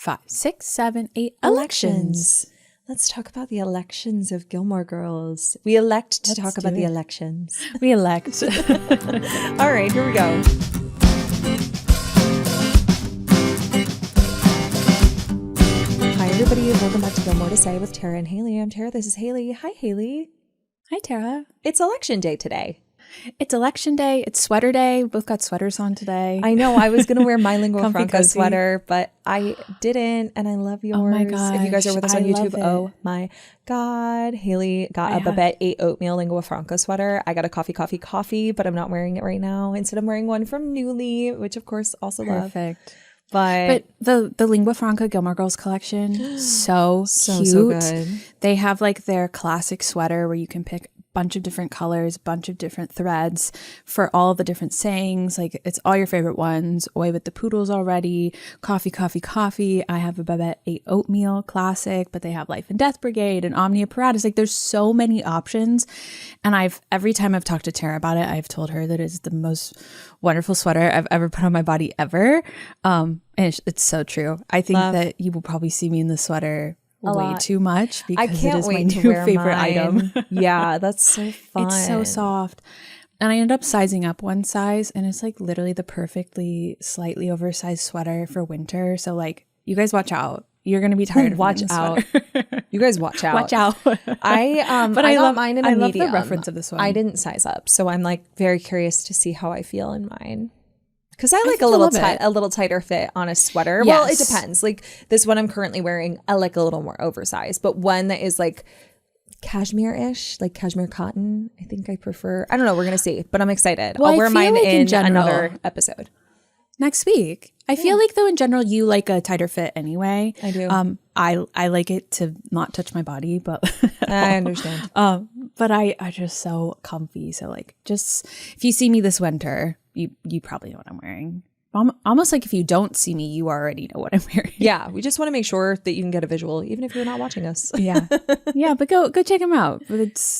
5, 6, 7, 8 elections. Let's talk about the elections of Gilmore Girls. We elect to talk about the elections. We elect. All right, here we go. Hi, everybody. Welcome back to Gilmore to Say with Tara and Haley. I'm Tara. This is Haley. Hi, Haley. Hi, Tara. It's election day today. It's election day. It's sweater day. We both got sweaters on today. I know. I was going to wear my lingua Comfy, franca cozy. sweater, but I didn't, and I love yours. Oh my gosh, if you guys are with us on I love YouTube, it. oh my God. Haley got a Babette 8 oatmeal lingua franca sweater. I got a coffee, but I'm not wearing it right now. Instead, I'm wearing one from Newly, which of course also love. Perfect. But the lingua franca Gilmore Girls collection, so cute. So good. They have like their classic sweater where you can pick bunch of different colors, bunch of different threads for all the different sayings. Like it's all your favorite ones. Away with the poodles already. Coffee. I have a Babette 8 oatmeal classic, but they have Life and Death Brigade and Omni Apparatus. Like there's so many options. And every time I've talked to Tara about it, I've told her that it's the most wonderful sweater I've ever put on my body ever. And it's so true. I think that you will probably see me in the sweater way too much because I can't it is wait my to new wear favorite mine. item. Yeah, that's so fun. It's so soft. And I ended up sizing up one size, and it's like literally the perfectly slightly oversized sweater for winter. So like you guys watch out. You're going to be tired of watch out. You guys watch out. Watch out. But I love mine in a medium. I love the reference of this one. I didn't size up, so I'm like very curious to see how I feel in mine. Because I like a little tighter fit on a sweater. Yes. Well, it depends. Like this one I'm currently wearing, I like a little more oversized. But one that is like cashmere-ish, like cashmere cotton, I think I prefer. I don't know. We're going to see. But I'm excited. Well, I'll wear mine like in general, another episode. Next week. I feel like though in general you like a tighter fit anyway. I do. I like it to not touch my body, but I understand. But I just so comfy. So like just if you see me this winter, you probably know what I'm wearing. Almost like if you don't see me, you already know what I'm wearing. Yeah, we just want to make sure that you can get a visual, even if you're not watching us. Yeah, but go check them out.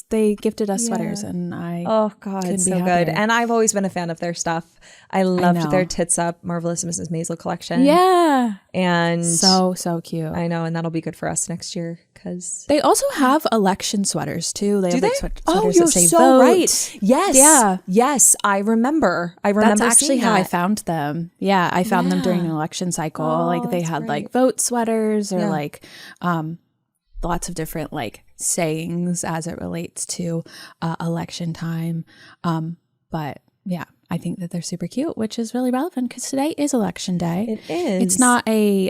They gifted us sweaters, and oh God, it's so good. And I've always been a fan of their stuff. I loved their Tits Up Marvelous Mrs. Maisel collection. Yeah, and so cute. I know, and that'll be good for us next year because they also have election sweaters too. They have like sweaters you're that say so vote. Right. Yes, yes, I remember. That's actually how I found them. Yeah, I found them during an election cycle. Like they had like vote sweaters or like lots of different like sayings as it relates to election time. But yeah, I think that they're super cute, which is really relevant because today is election day. It is. It's not a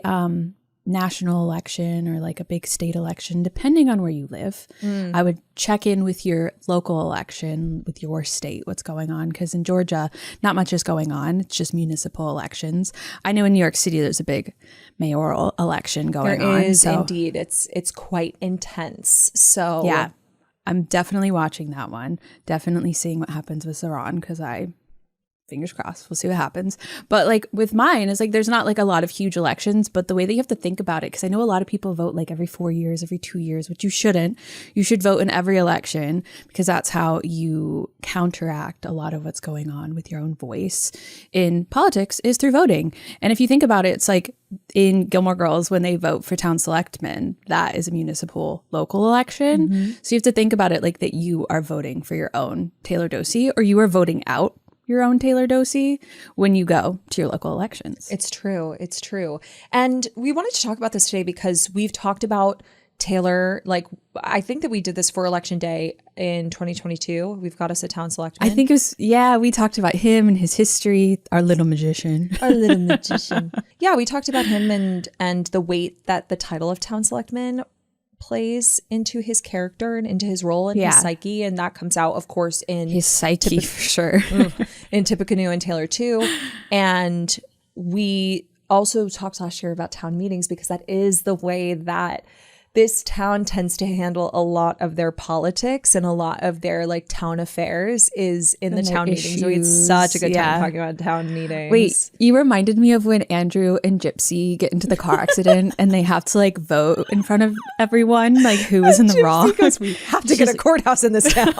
national election or like a big state election, depending on where you live. I would check in with your local election, with your state, what's going on. Because in Georgia, not much is going on. It's just municipal elections. I know in New York City, there's a big mayoral election going on. There is indeed. It's quite intense. So yeah, I'm definitely watching that one. Definitely seeing what happens with Saran because fingers crossed, we'll see what happens. But like with mine, it's like there's not like a lot of huge elections, but the way that you have to think about it, because I know a lot of people vote like every 4 years, every 2 years, which you shouldn't. You should vote in every election because that's how you counteract a lot of what's going on with your own voice in politics is through voting. And if you think about it, it's like in Gilmore Girls, when they vote for town selectmen, that is a municipal local election. So you have to think about it like that you are voting for your own Taylor Dosey or you are voting out your own Taylor Dosey when you go to your local elections. It's true. It's true. And we wanted to talk about this today because we've talked about Taylor. Like, I think that we did this for election day in 2022. We've got us a town selectman. I think it was, we talked about him and his history, our little magician. Yeah, we talked about him and the weight that the title of town selectman plays into his character and into his role and his psyche, and that comes out of course in his psyche for sure in Tippecanoe and Taylor too. And we also talked last year about town meetings because that is the way that this town tends to handle a lot of their politics and a lot of their like town affairs is in the town meetings. So it's such a good time talking about town meetings. Wait, you reminded me of when Andrew and Gypsy get into the car accident and they have to like vote in front of everyone, like who was in the wrong. Because we have to get a courthouse in this town.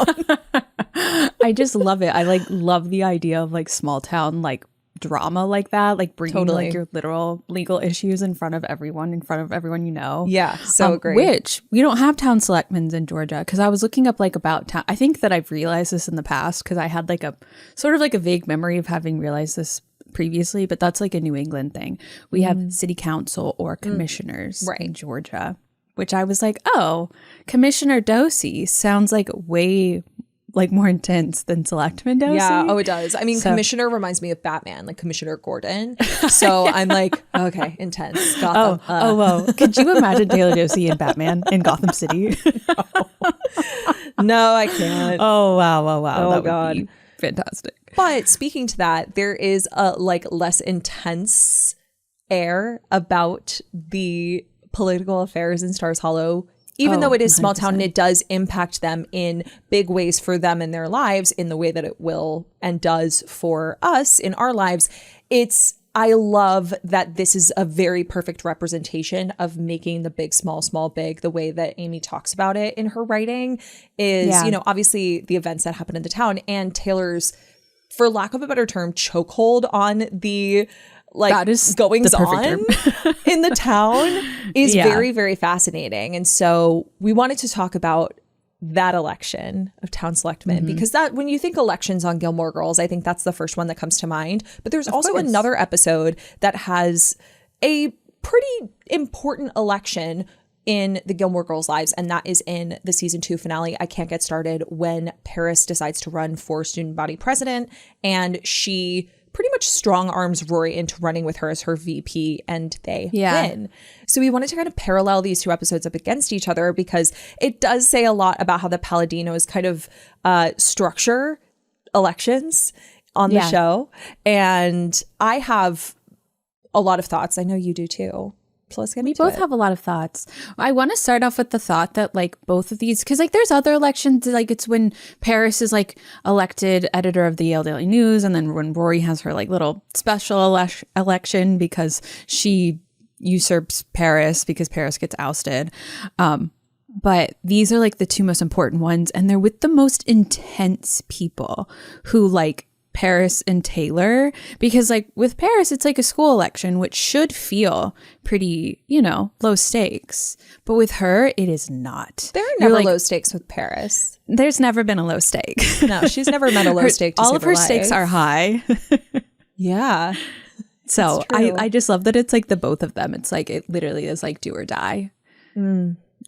I just love it. I like love the idea of like small town like drama like that, like bringing Totally. like your literal legal issues in front of everyone you know. Yeah, so agree. Which we don't have town selectmen in Georgia, because I was looking up like about town. I think that I've realized this in the past because I had like a sort of like a vague memory of having realized this previously, but that's like a New England thing. We have city council or commissioners in Georgia, which I was like, oh, Commissioner Dosey sounds like way like more intense than Selectman Dosey. Yeah, oh, it does. I mean, Commissioner reminds me of Batman, like Commissioner Gordon. So I'm like, okay, intense. Gotham. Oh, whoa. Could you imagine Taylor Dosey in Batman in Gotham City? No, I can't. Oh, wow. Oh, that would be fantastic. But speaking to that, there is a like less intense air about the political affairs in Stars Hollow, even though it is small town and it does impact them in big ways for them in their lives in the way that it will and does for us in our lives. I love that this is a very perfect representation of making the big, small, small, big. The way that Amy talks about it in her writing is, you know, obviously the events that happen in the town and Taylor's, for lack of a better term, chokehold on the like that is goings on in the town is very, very fascinating. And so we wanted to talk about that election of town selectmen because that when you think elections on Gilmore Girls, I think that's the first one that comes to mind. But there's also another episode that has a pretty important election in the Gilmore Girls' lives, and that is in the season 2 finale, I Can't Get Started, when Paris decides to run for student body president, and she pretty much strong arms Rory into running with her as her VP, and they win. So we wanted to kind of parallel these two episodes up against each other because it does say a lot about how the Palladinos kind of structure elections on the show. And I have a lot of thoughts. I know you do too. So let's get into it. We both have a lot of thoughts. I want to start off with the thought that like both of these, because like there's other elections, like it's when Paris is like elected editor of the Yale Daily News, and then when Rory has her like little special election because she usurps Paris because Paris gets ousted. But these are like the two most important ones, and they're with the most intense people who like Paris and Taylor, because like with Paris it's like a school election, which should feel pretty, you know, low stakes, but with her it is not. There are never low stakes with Paris. There's never been a low stake. No, she's never met a low stake to all of her life. stakes are high. Yeah, so I just love that it's like the both of them. It's like it literally is like do or die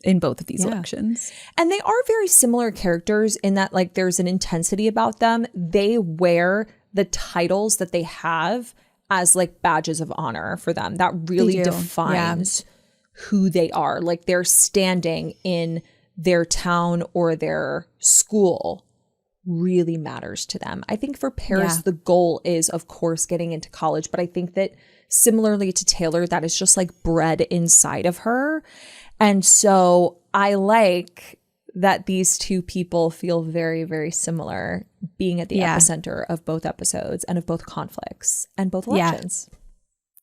in both of these elections. And they are very similar characters in that like there's an intensity about them. They wear the titles that they have as like badges of honor for them. That really defines who they are. Like they're standing in their town or their school really matters to them. I think for Paris, the goal is, of course, getting into college. But I think that similarly to Taylor, that is just like bred inside of her. And so I like that these two people feel very, very similar, being at the epicenter of both episodes and of both conflicts and both elections.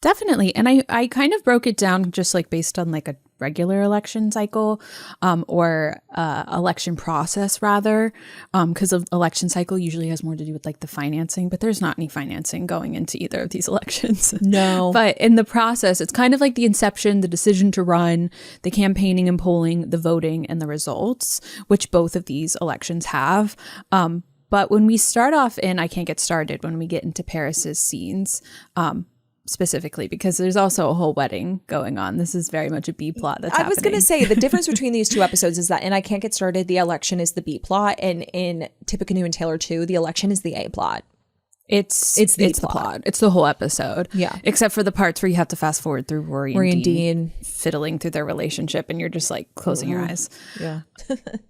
Definitely. And I kind of broke it down just like based on like a regular election cycle or election process rather, because the election cycle usually has more to do with like the financing, but there's not any financing going into either of these elections. No. But in the process, it's kind of like the inception, the decision to run, the campaigning and polling, the voting and the results, which both of these elections have. But when we start off in I Can't Get Started, when we get into Paris's scenes, specifically, because there's also a whole wedding going on. This is very much a B plot that's happening. I was going to say the difference between these two episodes is that in I Can't Get Started, the election is the B plot, and in Tippecanoe and Taylor 2, the election is the A plot. It's the plot. It's the whole episode. Yeah. Except for the parts where you have to fast forward through Rory and Dean fiddling through their relationship and you're just like closing your eyes. Yeah.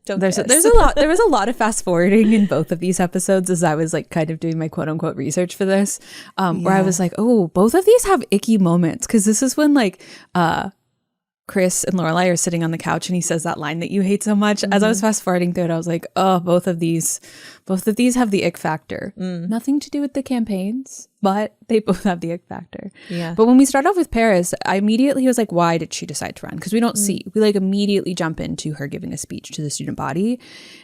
There was a lot of fast forwarding in both of these episodes as I was like kind of doing my quote unquote research for this. Where I was like, oh, both of these have icky moments, because this is when like Chris and Lorelai are sitting on the couch and he says that line that you hate so much. As I was fast forwarding through it, I was like, oh, both of these have the ick factor. Nothing to do with the campaigns. but they both have the ick factor. Yeah. But when we start off with Paris, I immediately was like, why did she decide to run? Because we don't see. We like immediately jump into her giving a speech to the student body.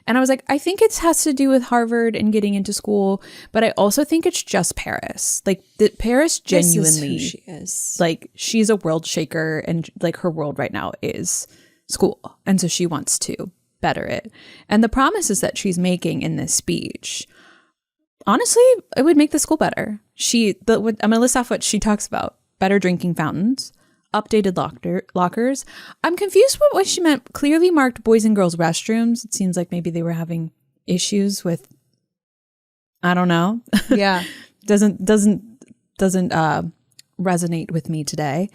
And I was like, I think it has to do with Harvard and getting into school, but I also think it's just Paris. Like that Paris genuinely, this is who she is. like she's a world shaker, and like her world right now is school. And so she wants to better it. And the promises that she's making in this speech, honestly, it would make the school better. I'm going to list off what she talks about. Better drinking fountains, updated lockers. I'm confused with what she meant. Clearly marked boys and girls restrooms. It seems like maybe they were having issues with, I don't know. Yeah. doesn't resonate with me today.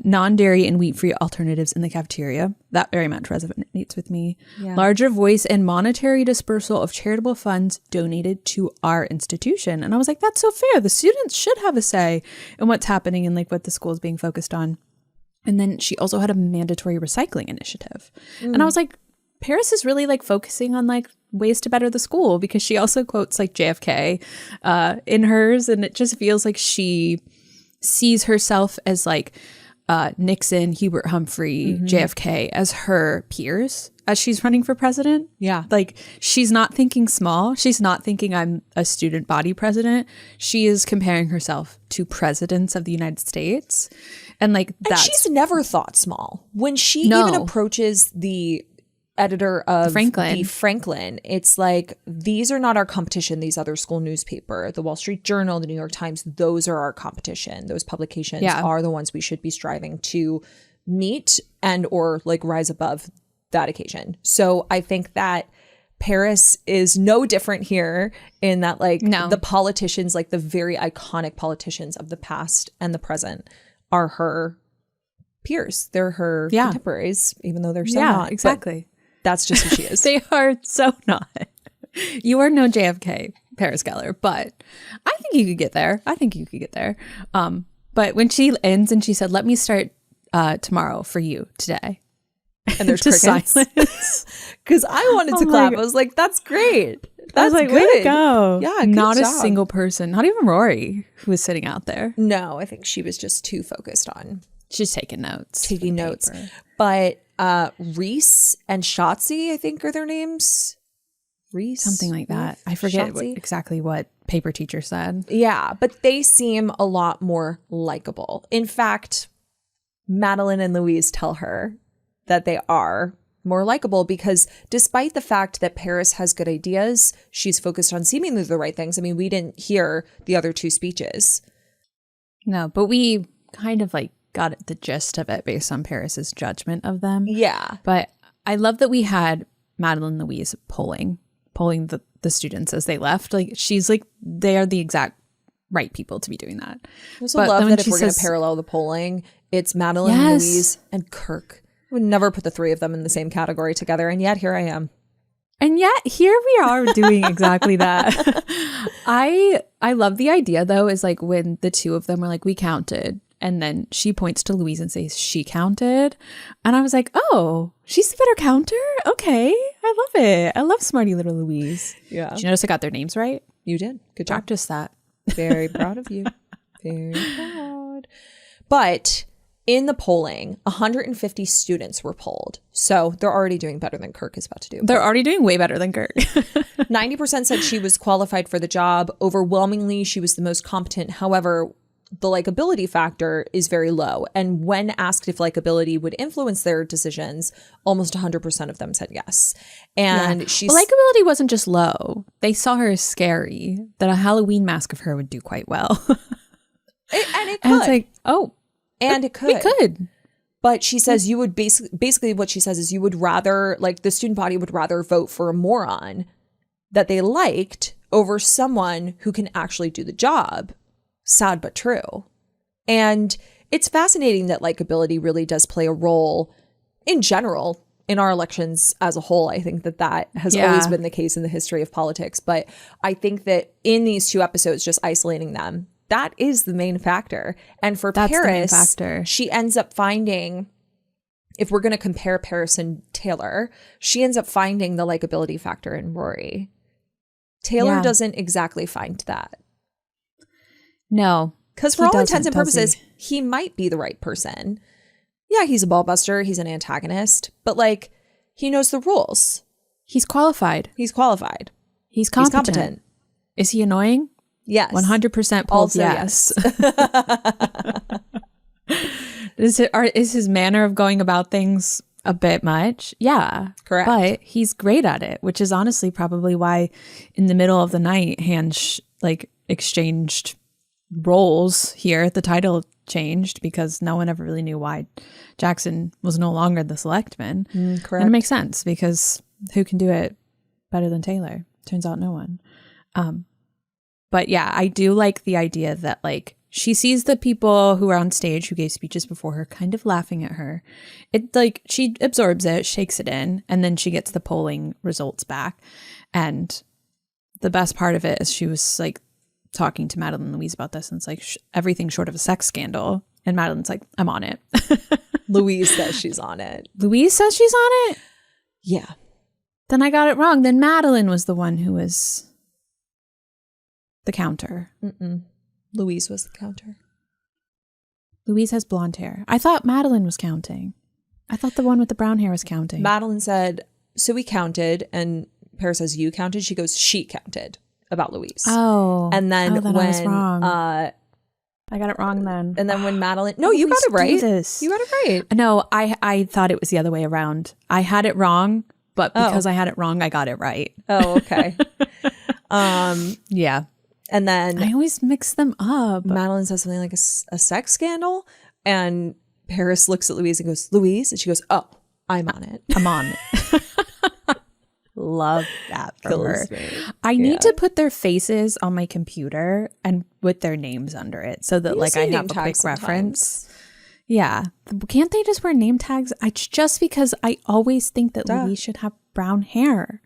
Non-dairy and wheat-free alternatives in the cafeteria. That very much resonates with me. Yeah. Larger voice and monetary dispersal of charitable funds donated to our institution. And I was like, that's so fair. The students should have a say in what's happening and like what the school is being focused on. And then she also had a mandatory recycling initiative. And I was like, Paris is really like focusing on like ways to better the school, because she also quotes like JFK in hers. And it just feels like she sees herself as like Nixon, Hubert Humphrey, JFK as her peers as she's running for president. Yeah. Like she's not thinking small. She's not thinking I'm a student body president. She is comparing herself to presidents of the United States. And like that's... And she's never thought small. When she No. even approaches the editor of Franklin. the Franklin, it's like, these are not our competition. These other school newspaper, the Wall Street Journal, the New York Times, those are our competition. Those publications are the ones we should be striving to meet and or like rise above that occasion. So I think that Paris is no different here in that like the politicians, like the very iconic politicians of the past and the present are her peers. They're her contemporaries, even though they're so not. Exactly. That's just who she is. They are so not. You are no JFK, Paris Gellar, but I think you could get there. But when she ends and she said, let me start tomorrow for you today. And there's Just crickets. silence. Because I wanted to clap. I was like, that's great. That's I was like, good. way to go. Yeah, good not job. a single person, not even Rory, who was sitting out there. No, I think she was just too focused on She's taking notes. taking notes. But Reese and Shotzi, I think are their names. Reese? Something like that. I forget Shotzi? exactly what paper teacher said. Yeah, but they seem a lot more likable. In fact, Madeline and Louise tell her that they are more likable because despite the fact that Paris has good ideas, she's focused on seemingly the right things. I mean, we didn't hear the other two speeches. No, but we kind of like got the gist of it based on Paris's judgment of them. Yeah. But I love that we had Madeline and Louise polling the students as they left. Like she's like, they are the exact right people to be doing that. I also But love then that when if she we're going to says- parallel the polling, it's Madeline, Yes. Louise, and Kirk. I would never put the three of them in the same category together, and yet here I am. And yet here we are doing exactly that. I love the idea though, is like when the two of them were like, we counted. And then she points to Louise and says, she counted. And I was like, oh, she's the better counter? Okay. I love it. I love smarty little Louise. Yeah. Did you notice I got their names right? You did. Good job. Practice that. Very proud of you. Very proud. But in the polling, 150 students were polled. So they're already doing better than Kirk is about to do. They're already doing way better than Kirk. 90% said she was qualified for the job. Overwhelmingly, she was the most competent. However, the likability factor is very low. And when asked if likability would influence their decisions, almost 100% of them said yes. And she's... Well, likability wasn't just low. They saw her as scary, that a Halloween mask of her would do quite well. and it could. And it's like, oh, and it could. it could. But she says you would basically what she says is you would rather, like the student body would rather vote for a moron that they liked over someone who can actually do the job. Sad but true. And it's fascinating that likability really does play a role in general in our elections as a whole. I think that has always been the case in the history of politics. But I think that in these two episodes, just isolating them, that is the main factor. And for That's the main Paris, factor. she ends up finding, if we're going to compare Paris and Taylor, she ends up finding the likability factor in Rory. Taylor doesn't exactly find that. No. Because for all intents and purposes, he might be the right person. Yeah, he's a ball buster. He's an antagonist. But like, he knows the rules. He's qualified. He's qualified. He's competent. Is he annoying? Yes. 100% pulled also, yes. Is his manner of going about things a bit much? Yeah. Correct. But he's great at it, which is honestly probably why in the middle of the night, exchanged roles here. The title changed because no one ever really knew why Jackson was no longer the selectman. Correct. And it makes sense because who can do it better than Taylor? Turns out no one. But yeah, I do like the idea that like she sees the people who are on stage who gave speeches before her kind of laughing at her. It like she absorbs it, shakes it in, and then she gets the polling results back. And the best part of it is she was like talking to Madeline and Louise about this, and it's like everything short of a sex scandal. And Madeline's like, I'm on it. Louise says she's on it. Louise says she's on it? Yeah. Then I got it wrong. Then Madeline was the one who was the counter. Louise was the counter. Louise has blonde hair. I thought Madeline was counting. I thought the one with the brown hair was counting. Madeline said, so we counted, and Paris says, you counted? She goes, she counted about Louise. Oh. And then when I was wrong. I got it wrong then. And then when Madeline, no, you got it right. You got it right. No, I thought it was the other way around. I had it wrong, but because I had it wrong, I got it right. Oh, okay. Yeah. And then I always mix them up. Madeline says something like a sex scandal. And Paris looks at Louise and goes, Louise? And she goes, oh, I'm on it. I'm on it. Love that for her. Me. I need to put their faces on my computer and with their names under it so that like I have a quick reference. Yeah. Can't they just wear name tags? It's just because I always think that Louise should have brown hair.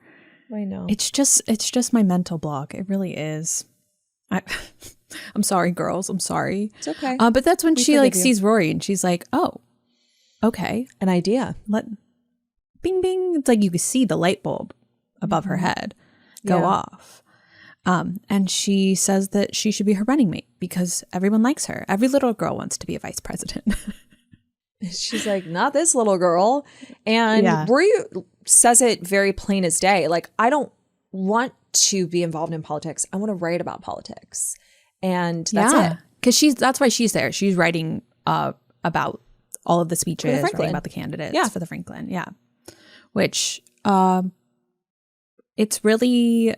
I know. It's just my mental block. It really is. I'm sorry, girls. I'm sorry. It's okay. But that's when she like sees Rory and she's like, oh, okay. An idea. Bing, bing. It's like you can see the light bulb above her head go off. And she says that she should be her running mate because everyone likes her. Every little girl wants to be a vice president. She's like, not this little girl. And Rory says it very plain as day. Like, I don't want to be involved in politics. I want to write about politics. And that's it. Because that's why she's there. She's writing about all of the speeches, writing about the candidates for the Franklin. Yeah. Which it's really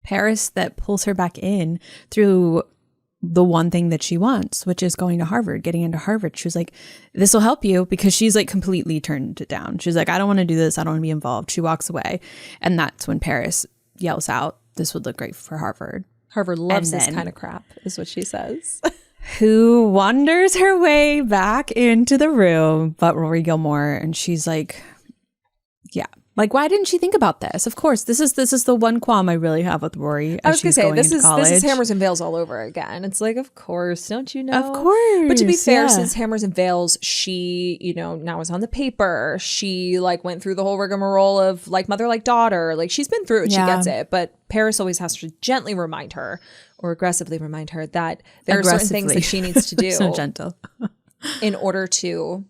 Paris that pulls her back in through the one thing that she wants, which is going to Harvard, getting into Harvard. She was like, this will help you, because she's like completely turned it down. She's like, I don't want to do this. I don't want to be involved. She walks away. And that's when Paris yells out, this would look great for Harvard. Harvard loves this kind of crap, is what she says. Who wanders her way back into the room but Rory Gilmore, and she's like, yeah. Like, why didn't she think about this? Of course, this is the one qualm I really have with Rory. I was going to say, this is Hammers and Veils all over again. It's like, of course, don't you know? Of course. But to be fair, since Hammers and Veils, she, now is on the paper. She like went through the whole rigmarole of like mother, like daughter. Like, she's been through it. She gets it. But Paris always has to gently remind her, or aggressively remind her, that there are certain things that she needs to do. So gentle. In order to...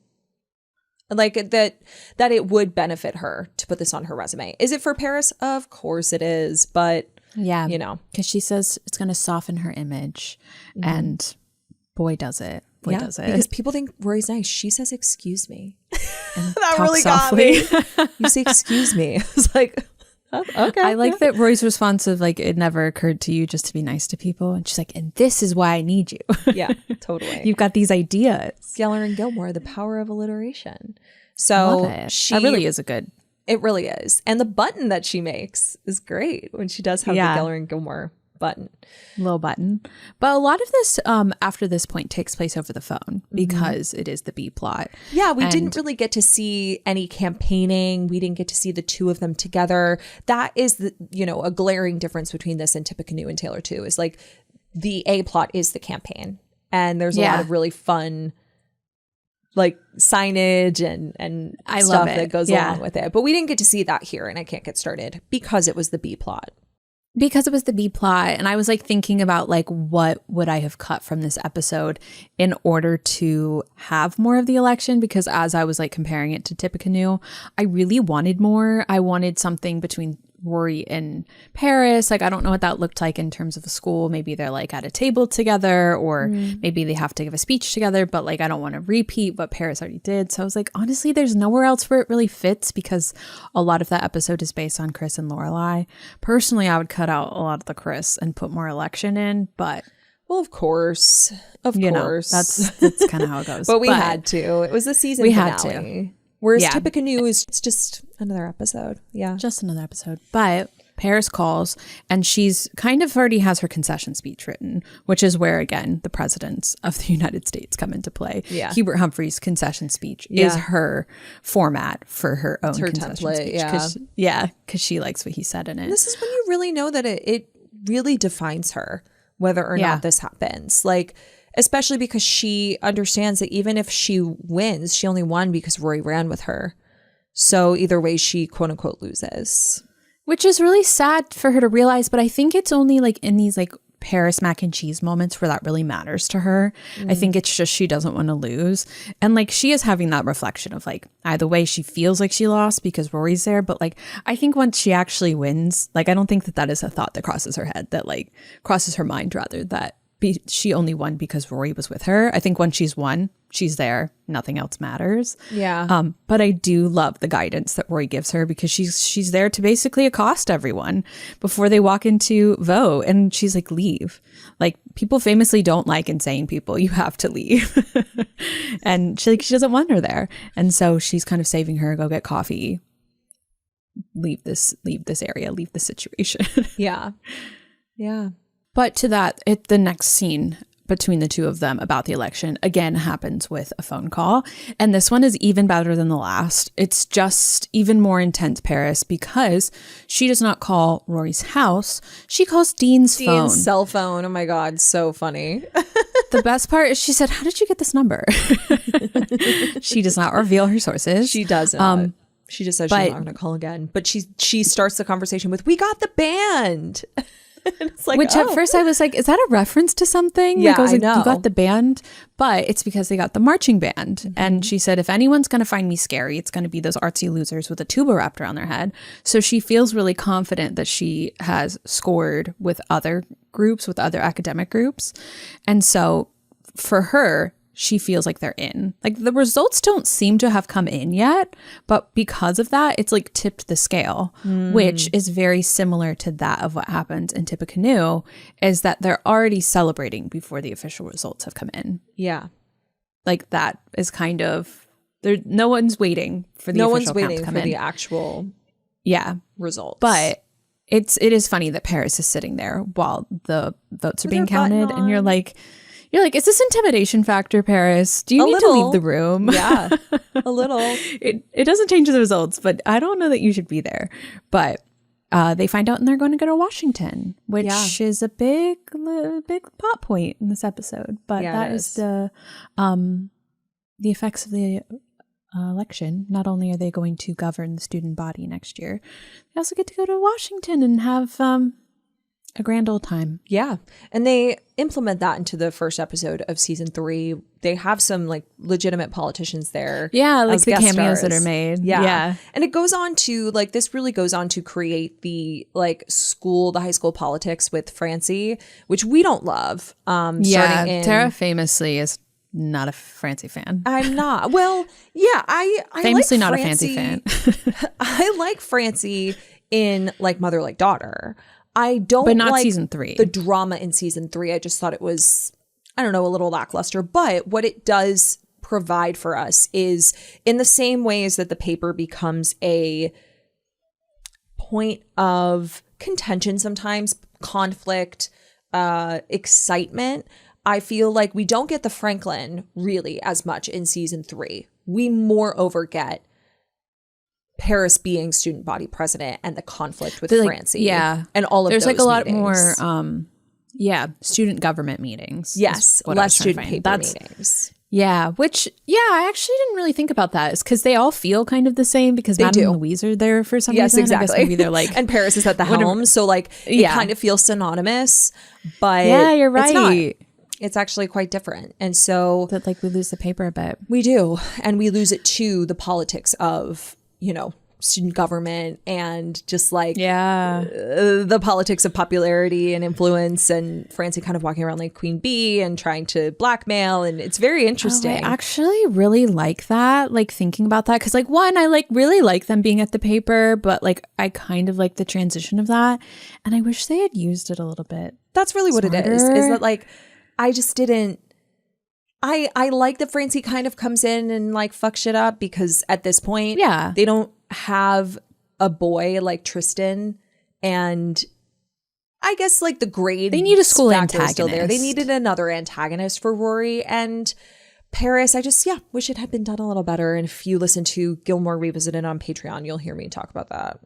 like that it would benefit her to put this on her resume. Is it for Paris? Of course it is. But, because she says it's going to soften her image. And boy, does it. Does it. Because people think Rory's nice. She says, excuse me. And that really softly. Got me. You say, excuse me. It's like, oh, okay. I like that Rory's response of like, it never occurred to you just to be nice to people. And she's like, and this is why I need you. Yeah, totally. You've got these ideas. Gellar and Gilmore, the power of alliteration. So that really is it really is. And the button that she makes is great when she does have the Gellar and Gilmore button. Little button. But a lot of this after this point takes place over the phone because it is the B plot. Yeah, we didn't really get to see any campaigning. We didn't get to see the two of them together. That is a glaring difference between this and Tippecanoe and Taylor 2 is like the A plot is the campaign. And there's a lot of really fun like signage and stuff that goes along with it. But we didn't get to see that here, and I can't get started because it was the B plot. because it was the B plot, and I was like thinking about like what would I have cut from this episode in order to have more of the election, because as I was like comparing it to Tippecanoe, I really wanted more. I wanted something between Rory and Paris. Like, I don't know what that looked like in terms of a school. Maybe they're like at a table together, or maybe they have to give a speech together, but like I don't want to repeat what Paris already did. So I was like, honestly, there's nowhere else where it really fits, because a lot of that episode is based on Chris and Lorelai. Personally, I would cut out a lot of the Chris and put more election in, but well, of course, that's kind of how it goes. But we had to. It was the season finale. Had to. Whereas Tippecanoe is just another episode. Yeah. Just another episode. But Paris calls, and she's kind of already has her concession speech written, which is where, again, the presidents of the United States come into play. Yeah. Hubert Humphrey's concession speech is her format for her own concession template, speech. Because she likes what he said in it. This is when you really know that it really defines her, whether or not this happens. Like, especially because she understands that even if she wins, she only won because Rory ran with her. So either way, she quote unquote loses. Which is really sad for her to realize. But I think it's only like in these like Paris mac and cheese moments where that really matters to her. I think it's just she doesn't want to lose. And like she is having that reflection of like either way she feels like she lost because Rory's there. But like I think once she actually wins, like I don't think that is a thought that crosses her head, that like crosses her mind rather, that she only won because Rory was with her. I think once she's won, she's there. Nothing else matters. Yeah. But I do love the guidance that Rory gives her, because she's there to basically accost everyone before they walk into vote. And she's like, leave. Like, people famously don't like insane people. You have to leave. And she doesn't want her there. And so she's kind of saving her, go get coffee. Leave this area, leave the situation. Yeah. Yeah. But to that, the next scene between the two of them about the election again happens with a phone call. And this one is even better than the last. It's just even more intense, Paris, because she does not call Rory's house. She calls Dean's phone. Dean's cell phone. Oh my God. So funny. The best part is she said, how did you get this number? She does not reveal her sources. She doesn't. She just says she's not going to call again. But she starts the conversation with, we got the band. It's like, which at first I was like, is that a reference to something? Yeah, like, I was like, know. You got the band, but it's because they got the marching band. And she said, if anyone's going to find me scary, it's going to be those artsy losers with a tuba wrapped around their head. So she feels really confident that she has scored with other groups, with other academic groups. And so for her, she feels like they're in. Like, the results don't seem to have come in yet, but because of that, it's like tipped the scale, which is very similar to that of what happens in Tippecanoe, is that they're already celebrating before the official results have come in. Yeah. Like, that is kind of, no one's waiting for the official count to come in. The actual results. But it is funny that Paris is sitting there while the votes are being counted, and you're like, is this intimidation factor, Paris? Do you need to leave the room? Yeah, a little. It doesn't change the results, but I don't know that you should be there. But they find out and they're going to go to Washington, which is a big plot point in this episode. But that is the effects of the election. Not only are they going to govern the student body next year, they also get to go to Washington and have a grand old time. Yeah. And they implement that into the first episode of season 3. They have some like legitimate politicians there. Yeah, like the cameos that are made. Yeah. And it goes on to like, this really goes on to create the like the high school politics with Francie, which we don't love. Tara famously is not a Francie fan. I'm not. Well, yeah, I famously like not Francie. a Fancy fan. I like Francie in like Mother Like Daughter. I don't but not like season 3. The drama in season 3. I just thought it was, I don't know, a little lackluster. But what it does provide for us is, in the same ways that the paper becomes a point of contention sometimes, conflict, excitement, I feel like we don't get the Franklin really as much in season 3. We moreover get Paris being student body president and the conflict with Francie. And all of there's those like a lot meetings. more student government meetings. Yes, less student paper meetings. Yeah, which, I actually didn't really think about that. It's because they all feel kind of the same because They Madeline do. and Louise are there for some Yes, reason. exactly. I guess maybe they're like... and Paris is at the helm, so like it Yeah. kind of feels synonymous, but Yeah, you're it's not. right. It's actually quite different. And so That like we lose the paper a bit. we do. And we lose it to the politics of, you know, student government and just like the politics of popularity and influence, and Francie kind of walking around like Queen Bee and trying to blackmail. And it's very interesting. I actually really like that, like thinking about that. Cause like one, I like really like them being at the paper, but like I kind of like the transition of that. And I wish they had used it a little bit. That's really what smarter. it is that like, I just didn't, I like that Francie kind of comes in and like fuck shit up because at this point, they don't have a boy like Tristan, and I guess like the grade they need a school factor antagonist. is still there. They needed another antagonist for Rory and Paris. I just wish it had been done a little better. And if you listen to Gilmore Revisited on Patreon, you'll hear me talk about that.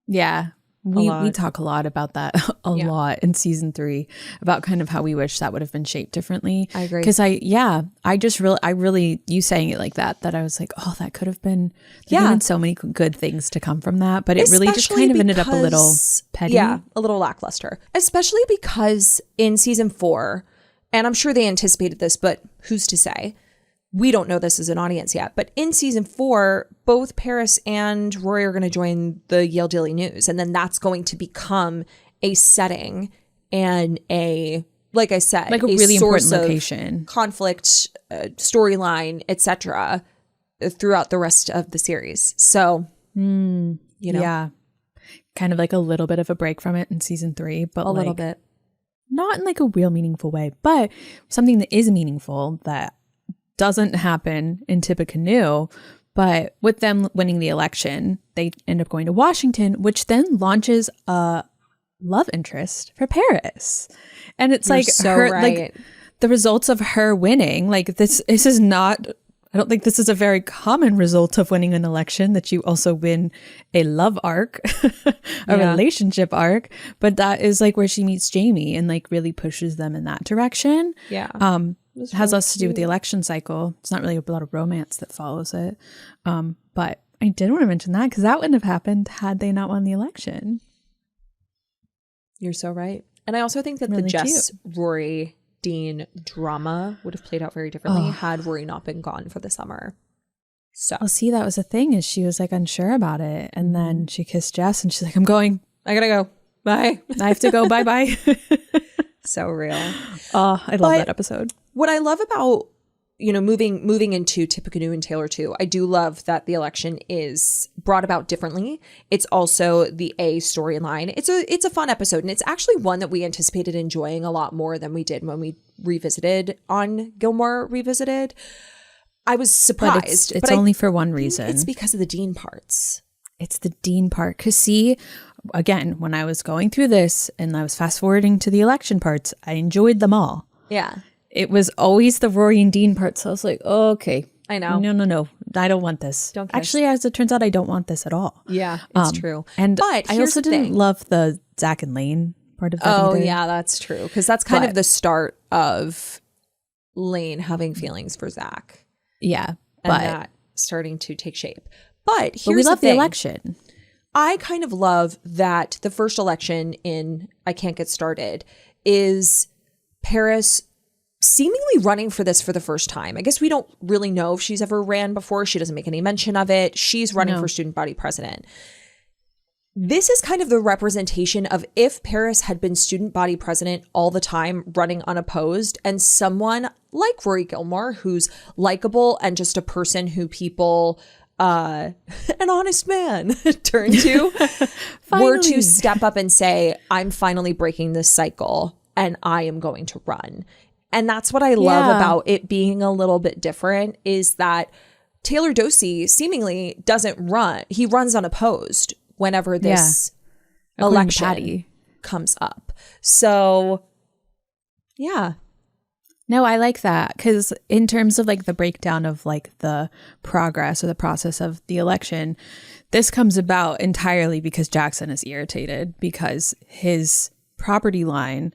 Yeah. We talk a lot about that a lot in season 3 about kind of how we wish that would have been shaped differently. I agree. Because I really, you saying it like that I was like, oh, that could have been, there could have been so many good things to come from that. But it really just kind of ended up a little petty. Yeah, a little lackluster. Especially because in season 4, and I'm sure they anticipated this, but who's to say? We don't know this as an audience yet, but in season 4, both Paris and Rory are going to join the Yale Daily News. And then that's going to become a setting and a, like I said, like a really important location, conflict, storyline, etc. throughout the rest of the series. So, you know. Yeah. Kind of like a little bit of a break from it in season 3, but a little bit. Not in like a real meaningful way, but something that is meaningful that doesn't happen in Tippecanoe, but with them winning the election, they end up going to Washington, which then launches a love interest for Paris. And it's You're like so her, right. like the results of her winning, like this is not, I don't think this is a very common result of winning an election, that you also win a love arc, a relationship arc, but that is like where she meets Jamie and like really pushes them in that direction. Yeah. It has less to do with the election cycle. It's not really a lot of romance that follows it. But I did want to mention that because that wouldn't have happened had they not won the election. You're so right. And I also think that Really the Jess, Rory, Dean drama would have played out very differently had Rory not been gone for the summer. So Well, see, that was the thing, is she was like unsure about it. And then she kissed Jess and she's like, I'm going. I gotta go. Bye. I have to go. Bye-bye. So real. Oh, I love that episode. What I love about, you know, moving into Tippecanoe and Taylor too, I do love that the election is brought about differently. It's also the A storyline. It's a fun episode, and it's actually one that we anticipated enjoying a lot more than we did when we revisited on Gilmore Revisited. I was surprised. But it's only for one reason. It's because of the Dean parts. It's the Dean part. Because see, again, when I was going through this and I was fast forwarding to the election parts, I enjoyed them all. Yeah. It was always the Rory and Dean part. So I was like, oh, okay. I know. No. I don't want this. Don't kiss. Actually, as it turns out, I don't want this at all. Yeah, it's true. But I also didn't love the Zach and Lane part of that either. Yeah, that's true. Because that's kind of the start of Lane having feelings for Zach. Yeah. And that starting to take shape. But here's we love the thing. the election. I kind of love that the first election in I Can't Get Started is Paris seemingly running for this for the first time. I guess we don't really know if she's ever ran before. She doesn't make any mention of it. She's running for student body president. This is kind of the representation of if Paris had been student body president all the time, running unopposed, and someone like Rory Gilmore, who's likable and just a person who people, an honest man, turn to, were to step up and say, I'm finally breaking this cycle and I am going to run. And that's what I love about it being a little bit different, is that Taylor Dosey seemingly doesn't run. He runs unopposed whenever this election comes up. So, yeah. No, I like that, because in terms of like the breakdown of like the progress or the process of the election, this comes about entirely because Jackson is irritated because his property line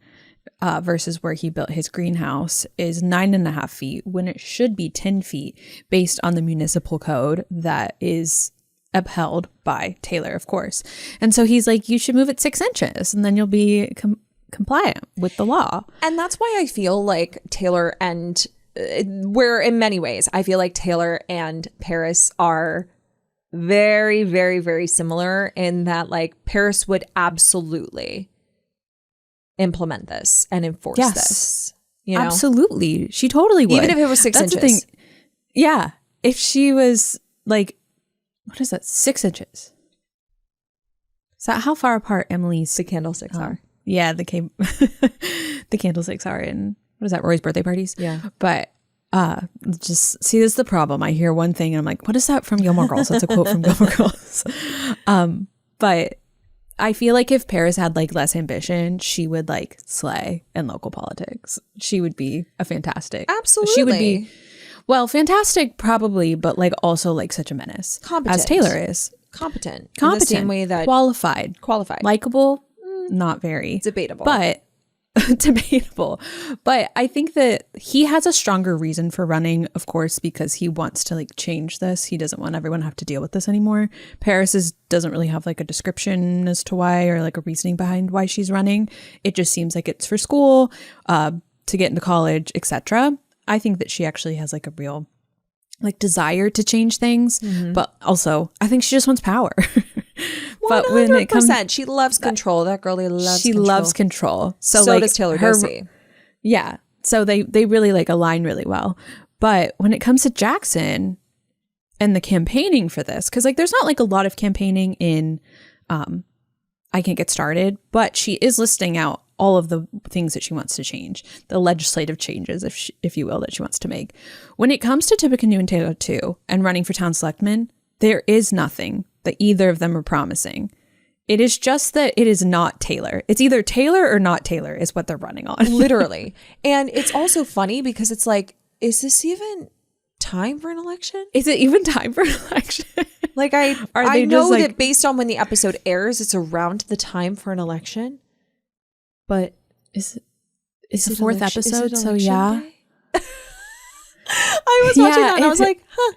versus where he built his greenhouse is 9.5 feet when it should be 10 feet based on the municipal code that is upheld by Taylor, of course. And so he's like, you should move it 6 inches and then you'll be compliant with the law. And that's why I feel like Taylor and where in many ways I feel like Taylor and Paris are very, very, very similar in that like Paris would absolutely implement this and enforce this. You know? Absolutely. She totally would. Even if it was 6 inches. The thing. Yeah. If she was like, what is that? 6 inches. Is that how far apart Emily's The candlesticks are. Yeah, the candlesticks are in, what is that, Rory's birthday parties? Yeah. But just see, this is the problem. I hear one thing and I'm like, what is that from Gilmore Girls? That's a quote from Gilmore Girls. But I feel like if Paris had like less ambition, she would like slay in local politics. She would be a fantastic. Absolutely. She would be, well, fantastic probably, but like also like such a menace. Competent. As Taylor is. Competent. In the same way that qualified. Likeable, not very. Debatable. But debatable. But I think that he has a stronger reason for running, of course, because he wants to like change this. He doesn't want everyone to have to deal with this anymore. Paris doesn't really have like a description as to why or like a reasoning behind why she's running. It just seems like it's for school, to get into college, etc. I think that she actually has like a real like desire to change things, but also I think she just wants power. But 100%. when it comes, She loves control. That girlie loves control. She loves control. So like, does Taylor Dosey. Yeah. So they really like align really well. But when it comes to Jackson and the campaigning for this, because like there's not like a lot of campaigning in I Can't Get Started, but she is listing out all of the things that she wants to change, the legislative changes, if you will, that she wants to make. When it comes to Tippecanoe and Taylor too, and running for town selectman, there is nothing that either of them are promising. It is just that it is not Taylor. It's either Taylor or not Taylor is what they're running on. Literally. And it's also funny because it's like, is this even time for an election? Is it even time for an election? Like I know like, that based on when the episode airs, it's around the time for an election. But is the fourth episode? So yeah. I was watching that and I was like, huh.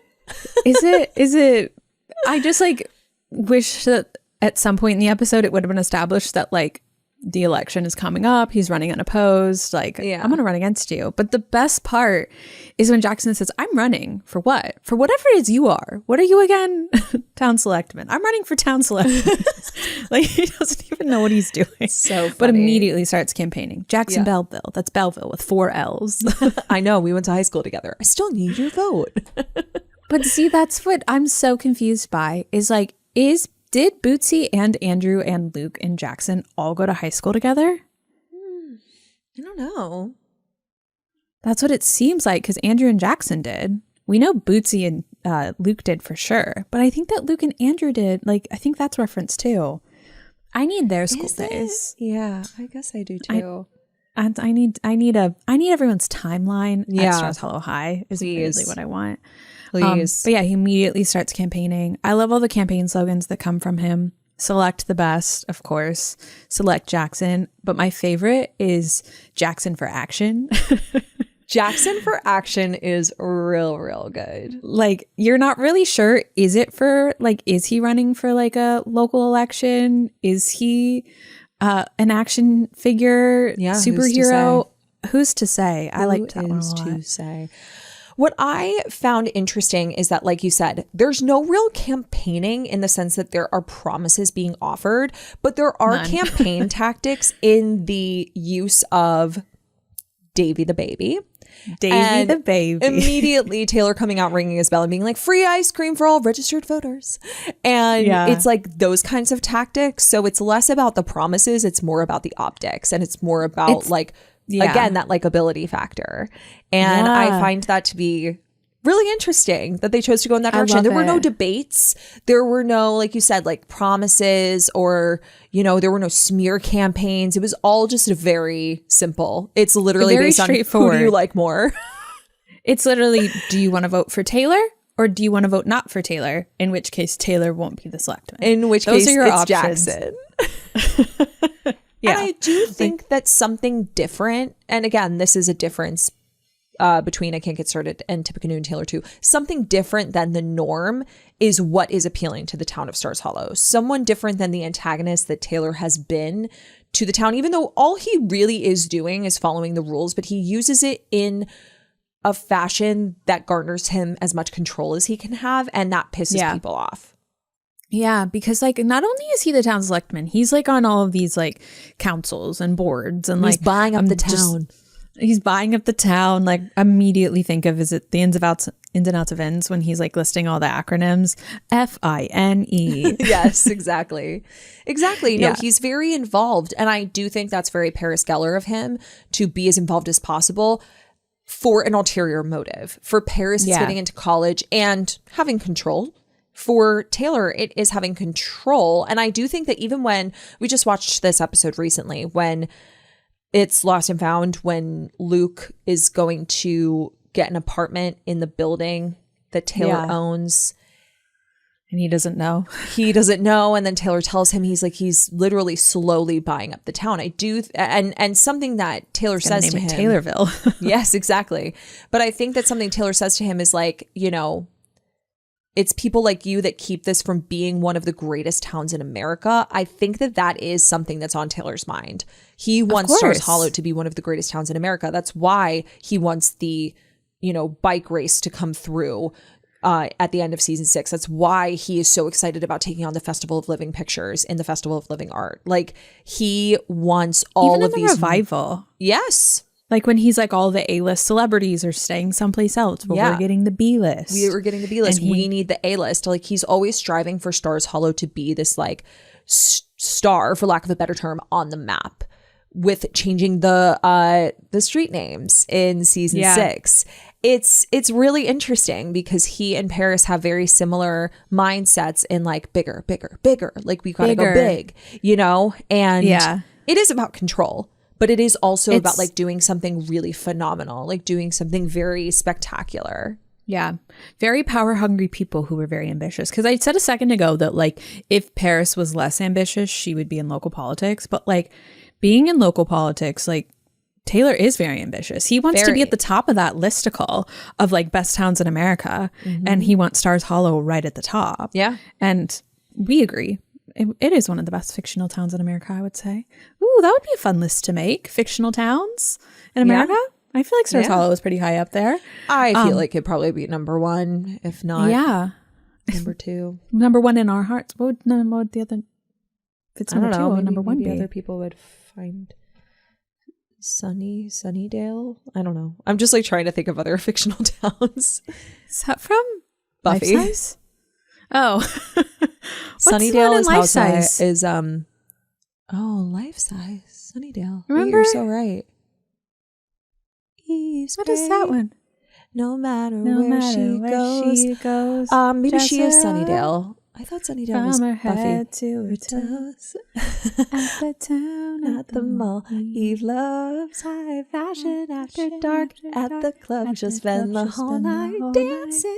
Is it I just like wish that at some point in the episode it would have been established that like the election is coming up, he's running unopposed, like I'm gonna run against you. But the best part is when Jackson says, I'm running for what? For whatever it is you are. What are you again? Town selectman. I'm running for town selectman. Like he doesn't even know what he's doing. So funny. But immediately starts campaigning. Jackson Belleville. That's Belleville with 4 L's. I know, we went to high school together. I still need your vote. But see, that's what I'm so confused by is like, did Bootsy and Andrew and Luke and Jackson all go to high school together? I don't know. That's what it seems like because Andrew and Jackson did. We know Bootsy and Luke did for sure. But I think that Luke and Andrew did. Like, I think that's referenced too. I need their school days. Yeah, I guess I do too. I need everyone's timeline. Yeah. Stars Hollow High is really what I want. Please. But yeah, he immediately starts campaigning. I love all the campaign slogans that come from him. Select the best, of course. Select Jackson. But my favorite is Jackson for action. Jackson for action is real good. Like, you're not really sure. Is he running for like a local election? Is he an action figure, superhero? Who's to say? I like that one a lot. To say. What I found interesting is that, like you said, there's no real campaigning in the sense that there are promises being offered, but there are campaign tactics in the use of Davy the baby. Davy the baby. Immediately, Taylor coming out, ringing his bell and being like, free ice cream for all registered voters. And it's like those kinds of tactics. So it's less about the promises. It's more about the optics. And it's more about again, that likability factor. And I find that to be really interesting that they chose to go in that direction. There were no debates. There were no, like you said, like promises or, there were no smear campaigns. It was all just very simple. It's literally based on who do you like more. It's literally, do you want to vote for Taylor or do you want to vote not for Taylor? In which case, Taylor won't be the selectman. In which case, it's options. Jackson. And I do think that something different, and again, this is a difference between I Can't Get Started and Tippecanoe and Taylor too. Something different than the norm is what is appealing to the town of Stars Hollow. Someone different than the antagonist that Taylor has been to the town, even though all he really is doing is following the rules, but he uses it in a fashion that garners him as much control as he can have, and that pisses people off. Yeah, because like not only is he the town selectman, he's like on all of these like councils and boards, and he's buying up the town. He's buying up the town. Like immediately think of, is it the ins and outs of ends when he's like listing all the acronyms? FINE. Yes, exactly. Exactly. No, he's very involved. And I do think that's very Paris Gellar of him to be as involved as possible for an ulterior motive. For Paris, it's getting into college and having control. For Taylor, it is having control. And I do think that even when we just watched this episode recently, when it's Lost and Found, when Luke is going to get an apartment in the building that Taylor owns. And he doesn't know. He doesn't know. And then Taylor tells him he's literally slowly buying up the town. I do. And something that Taylor says to him. Taylorville. Yes, exactly. But I think that something Taylor says to him is like, you know, it's people like you that keep this from being one of the greatest towns in America. I think that that is something that's on Taylor's mind. He wants Stars Hollow to be one of the greatest towns in America. That's why he wants the, you know, bike race to come through at the end of season 6. That's why he is so excited about taking on the Festival of Living Pictures and the Festival of Living Art. Like he wants all of these revival. Yes. Like when he's like, all the A-list celebrities are staying someplace else, but we're getting the B-list. We're getting the B-list. We need the A-list. Like he's always striving for Stars Hollow to be this like star, for lack of a better term, on the map, with changing the street names in season 6. It's really interesting because he and Paris have very similar mindsets in like bigger. Like we gotta go big, you know? And it is about control. But it is also about like doing something really phenomenal, like doing something very spectacular. Yeah. Very power hungry people who were very ambitious. Because I said a second ago that like if Paris was less ambitious, she would be in local politics. But like being in local politics, like Taylor is very ambitious. He wants to be at the top of that listicle of like best towns in America. And he wants Stars Hollow right at the top. Yeah. And we agree. It is one of the best fictional towns in America, I would say. Ooh, that would be a fun list to make. Fictional towns in America. I feel like Stars Hollow is pretty high up there. I feel like it'd probably be number 1, if not number 2. Number 1 in our hearts. What would the other? If it's number 2, what would number 1 be? Other people would find Sunnydale. I don't know. I'm just like trying to think of other fictional towns. Is that from Buffy? Life Size? Oh. Sunnydale is Life Size. Life Size. Sunnydale. Remember? You're so right. What is that one? No matter where she goes. Maybe she is Sunnydale. I thought Sunnydale was From her Buffy. head to her toes. At the town, At the mall, Eve loves high fashion after dark. At the club, she'll spend the whole night dancing.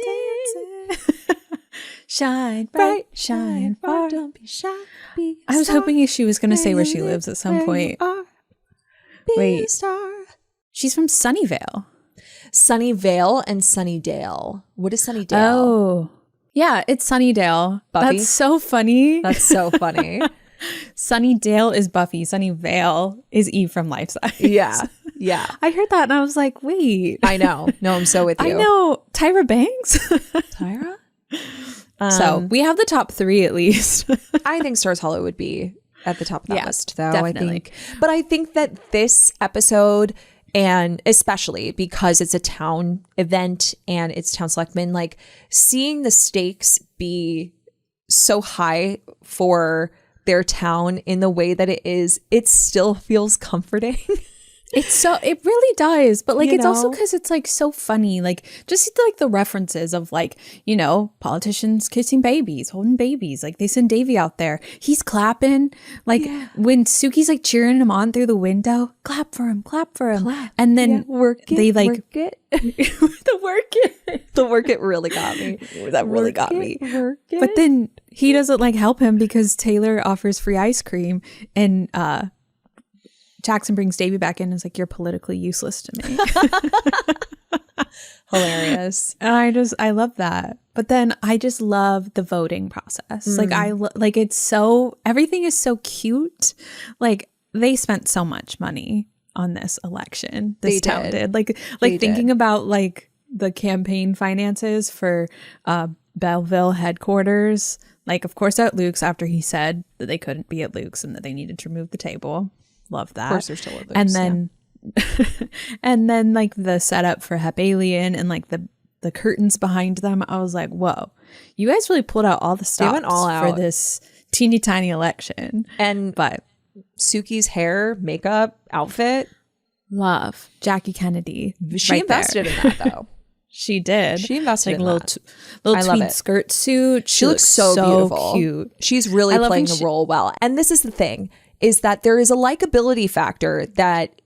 Shine bright, shine far. Don't be shy. I was hoping she was going to say where she lives at some point. Wait, she's from Sunnyvale. Sunnyvale and Sunnydale. What is Sunnydale? Oh, yeah, it's Sunnydale. Buffy? That's so funny. That's so funny. Sunnydale is Buffy. Sunnyvale is Eve from Life Size. Yeah. I heard that and I was like, wait. I know. No, I'm so with you. I know Tyra Banks. Tyra? So we have the top 3 at least. I think Stars Hollow would be at the top of that list, though. Definitely. I think. But I think that this episode, and especially because it's a town event and it's town selectmen, like seeing the stakes be so high for their town in the way that it is, it still feels comforting. It really does. But like, it's also because it's like so funny. Like just like the references of like, you know, politicians kissing babies, holding babies. Like they send Davey out there. He's clapping. Like when Suki's like cheering him on through the window, clap for him. Clap. And then they like work it. The work it really got me. That really got me. But then he doesn't like help him because Taylor offers free ice cream and Jackson brings Davy back in and is like, you're politically useless to me. Hilarious. And I love that. But then I just love the voting process. Like like it's so, everything is so cute. Like they spent so much money on this election. This town did. Like thinking about like the campaign finances for Belleville headquarters. Like of course at Luke's, after he said that they couldn't be at Luke's and that they needed to remove the table. Love that. Of course they're still at Luke's. And then and then like the setup for Hepalian and like the curtains behind them, I was like, whoa, you guys really pulled out all the stops went all out for this teeny tiny election. But Suki's hair, makeup, outfit, love Jackie Kennedy. She invested in that though. She did. She invested like in little little tweed skirt suit. She looks so beautiful. Cute. She's really playing the role well. And this is the thing, is that there is a likability factor that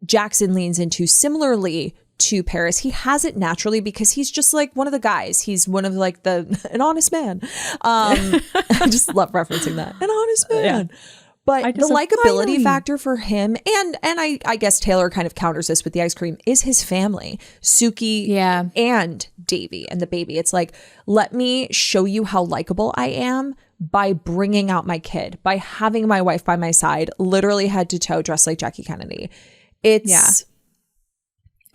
Jackson leans into similarly to Paris. He has it naturally because he's just like one of the guys. He's one of like an honest man. I just love referencing that. An honest man. Yeah. But the likability factor for him, and I guess Taylor kind of counters this with the ice cream, is his family. Suki and Davy and the baby. It's like, let me show you how likable I am by bringing out my kid, by having my wife by my side, literally head to toe, dressed like Jackie Kennedy.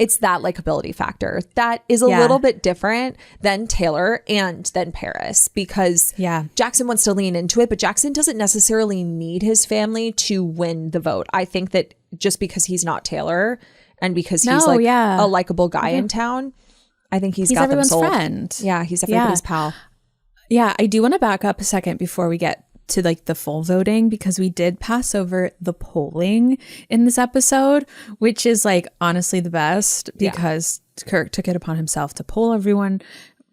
It's that likability factor that is a little bit different than Taylor and then Paris, because Jackson wants to lean into it, but Jackson doesn't necessarily need his family to win the vote. I think that just because he's not Taylor and because he's a likable guy in town, I think he's got everyone's them sold. Friend. Yeah, he's everybody's pal. Yeah, I do want to back up a second before we get to like the full voting, because we did pass over the polling in this episode, which is like honestly the best, because Kirk took it upon himself to poll everyone.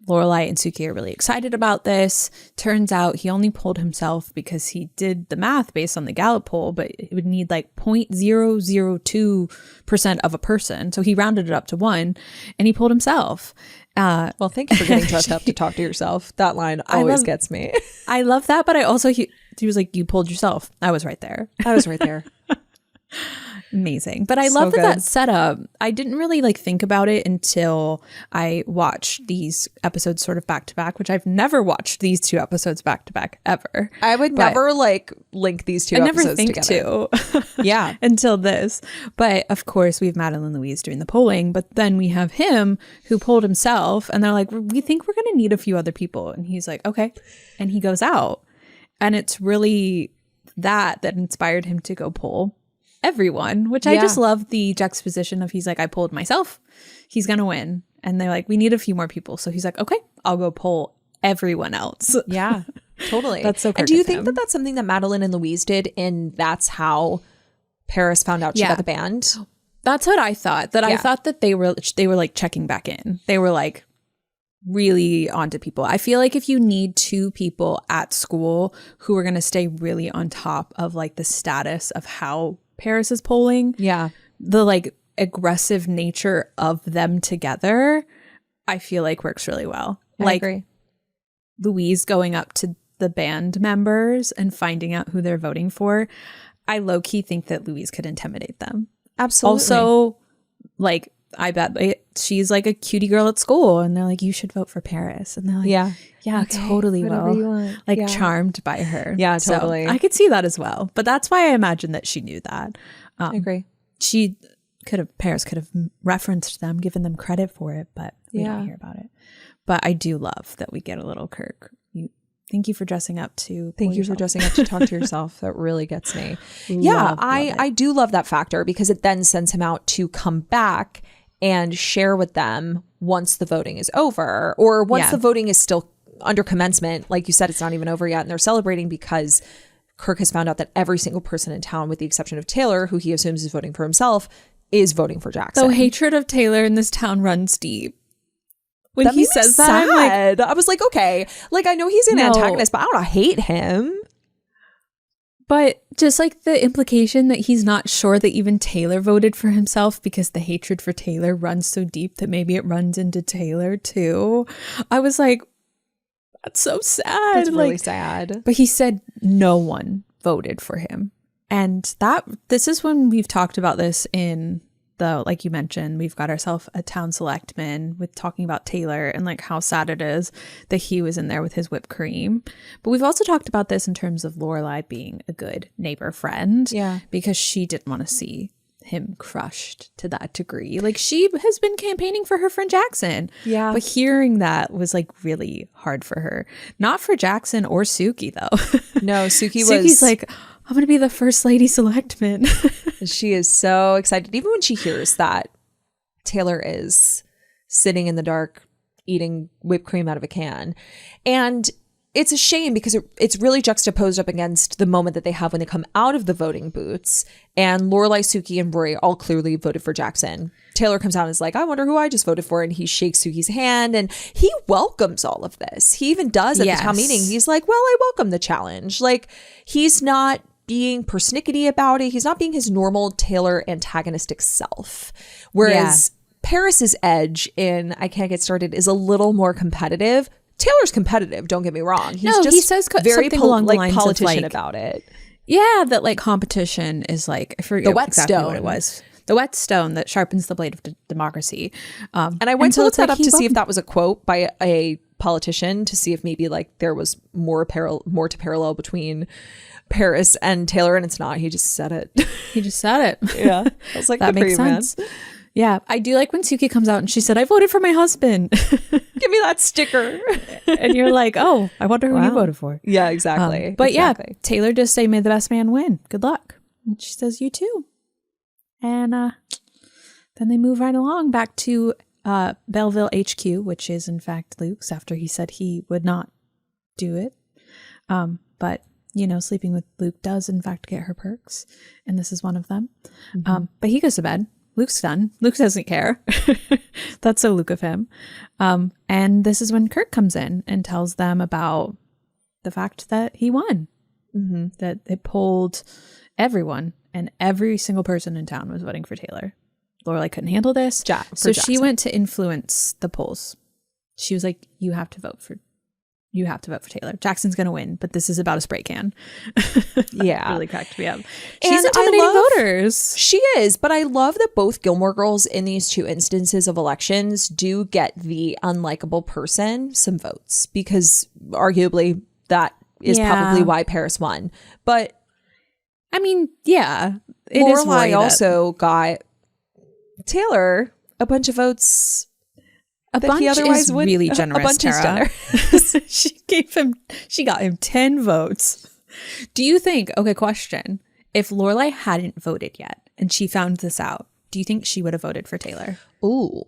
Lorelai and Suki are really excited about this. Turns out he only polled himself because he did the math based on the Gallup poll, but it would need like 0.002% of a person. So he rounded it up to 1 and he polled himself. Well, thank you for getting dressed up to talk to yourself. That line always gets me. I love that, but I also, he was like, you polled yourself. I was right there. Amazing. But I love that setup. I didn't really like think about it until I watched these episodes sort of back to back, which I've never watched these 2 episodes back to back ever. I would never like link these 2 episodes together. Yeah. Until this. But of course we have Madeline Louise doing the polling, but then we have him who polled himself, and they're like, we think we're going to need a few other people. And he's like, okay. And he goes out. And it's really that inspired him to go poll everyone, which I just love the juxtaposition of, he's like, I polled myself, he's gonna win, and they're like, we need a few more people, so he's like, okay, I'll go poll everyone else. Yeah, totally. That's so Kirk. And do you think that that's something that Madeline and Louise did, and that's how Paris found out she got the band? That's what I thought. I thought that they were like checking back in. They were like really onto people. I feel like if you need 2 people at school who are going to stay really on top of like the status of how Paris is polling, the like aggressive nature of them together, I feel like works really well. I agree. Louise going up to the band members and finding out who they're voting for, I low-key think that Louise could intimidate them. Absolutely. Also, like, I bet she's like a cutie girl at school, and they're like, you should vote for Paris. And they're like, yeah, okay, totally will. Like charmed by her. Yeah, totally. So I could see that as well. But that's why I imagine that she knew that. I agree. Paris could have referenced them, given them credit for it, but we don't hear about it. But I do love that we get a little Kirk. Thank you for dressing up to talk to yourself. That really gets me. I do love that factor, because it then sends him out to come back and share with them once the voting is over, or once the voting is still under commencement. Like you said, it's not even over yet, and they're celebrating because Kirk has found out that every single person in town, with the exception of Taylor, who he assumes is voting for himself, is voting for Jackson. So hatred of Taylor in this town runs deep. When that he says that, I'm like, I was like, okay, like I know he's an antagonist, but I don't hate him. But just like the implication that he's not sure that even Taylor voted for himself, because the hatred for Taylor runs so deep that maybe it runs into Taylor too. I was like, that's so sad. That's really sad. But he said no one voted for him. And this is when we've talked about this in the, like you mentioned, we've got ourselves a town selectman with talking about Taylor and like how sad it is that he was in there with his whipped cream. But we've also talked about this in terms of Lorelai being a good neighbor friend. Yeah. Because she didn't want to see him crushed to that degree. Like, she has been campaigning for her friend Jackson. Yeah. But hearing that was like really hard for her. Not for Jackson or Suki though. No, Suki's like, I'm going to be the first lady selectman. She is so excited. Even when she hears that Taylor is sitting in the dark eating whipped cream out of a can. And it's a shame because it's really juxtaposed up against the moment that they have when they come out of the voting booths. And Lorelai, Suki, and Rory all clearly voted for Jackson. Taylor comes out and is like, I wonder who I just voted for. And he shakes Suki's hand and he welcomes all of this. He even does at the town meeting. He's like, well, I welcome the challenge. Like, he's not being persnickety about it. He's not being his normal Taylor antagonistic self. Whereas Paris's edge in I Can't Get Started is a little more competitive. Taylor's competitive, don't get me wrong. He's just he says very along the lines politician of like, about it. Yeah, that like competition is like, I forget the whetstone. What it was. The whetstone that sharpens the blade of democracy. And I went to look that up to see if that was a quote by a politician, to see if maybe like there was more to parallel between Paris and Taylor, and it's not. He just said it. He just said it. Yeah. I was like, that makes sense. Man. Yeah. I do like when Suki comes out and she said, I voted for my husband. Give me that sticker. And you're like, oh, I wonder who you voted for. Yeah, exactly. But yeah, Taylor does say, may the best man win. Good luck. And she says, you too. And then they move right along back to Belleville HQ, which is in fact Luke's, after he said he would not do it. But you know, sleeping with Luke does in fact get her perks, and this is one of them. But he goes to bed. Luke's done. Luke doesn't care. That's so Luke of him. And this is when Kirk comes in and tells them about the fact that he won. That it polled everyone, and every single person in town was voting for Taylor. Lorelai couldn't handle this. So she went to influence the polls. She was like, you have to vote for Taylor. Jackson's going to win, but this is about a spray can. Yeah. Really cracked me up. She's intimidating voters. She is, but I love that both Gilmore Girls in these two instances of elections do get the unlikable person some votes, because arguably that is probably why Paris won. But I mean, yeah. Lorelai also got Taylor a bunch of votes. A bunch he otherwise is would, really generous, a bunch Tara. Is generous. She got him 10 votes. Do you think, okay, question, if Lorelai hadn't voted yet and she found this out, do you think she would have voted for Taylor? Ooh,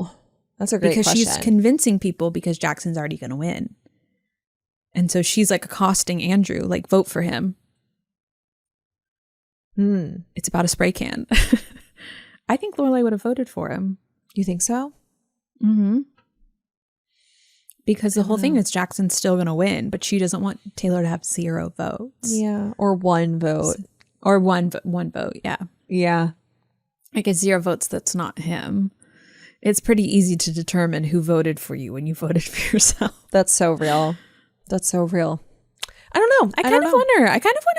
that's a great question. Because she's convincing people because Jackson's already going to win. And so she's like accosting Andrew, like, vote for him. It's about a spray can. I think Lorelai would have voted for him. You think so? Because the whole thing is Jackson's still going to win, but she doesn't want Taylor to have 0 votes. Yeah. Or 1 vote. Or one vote, yeah. Yeah. I guess 0 votes, that's not him. It's pretty easy to determine who voted for you when you voted for yourself. That's so real. That's so real. I don't know. I kind of want to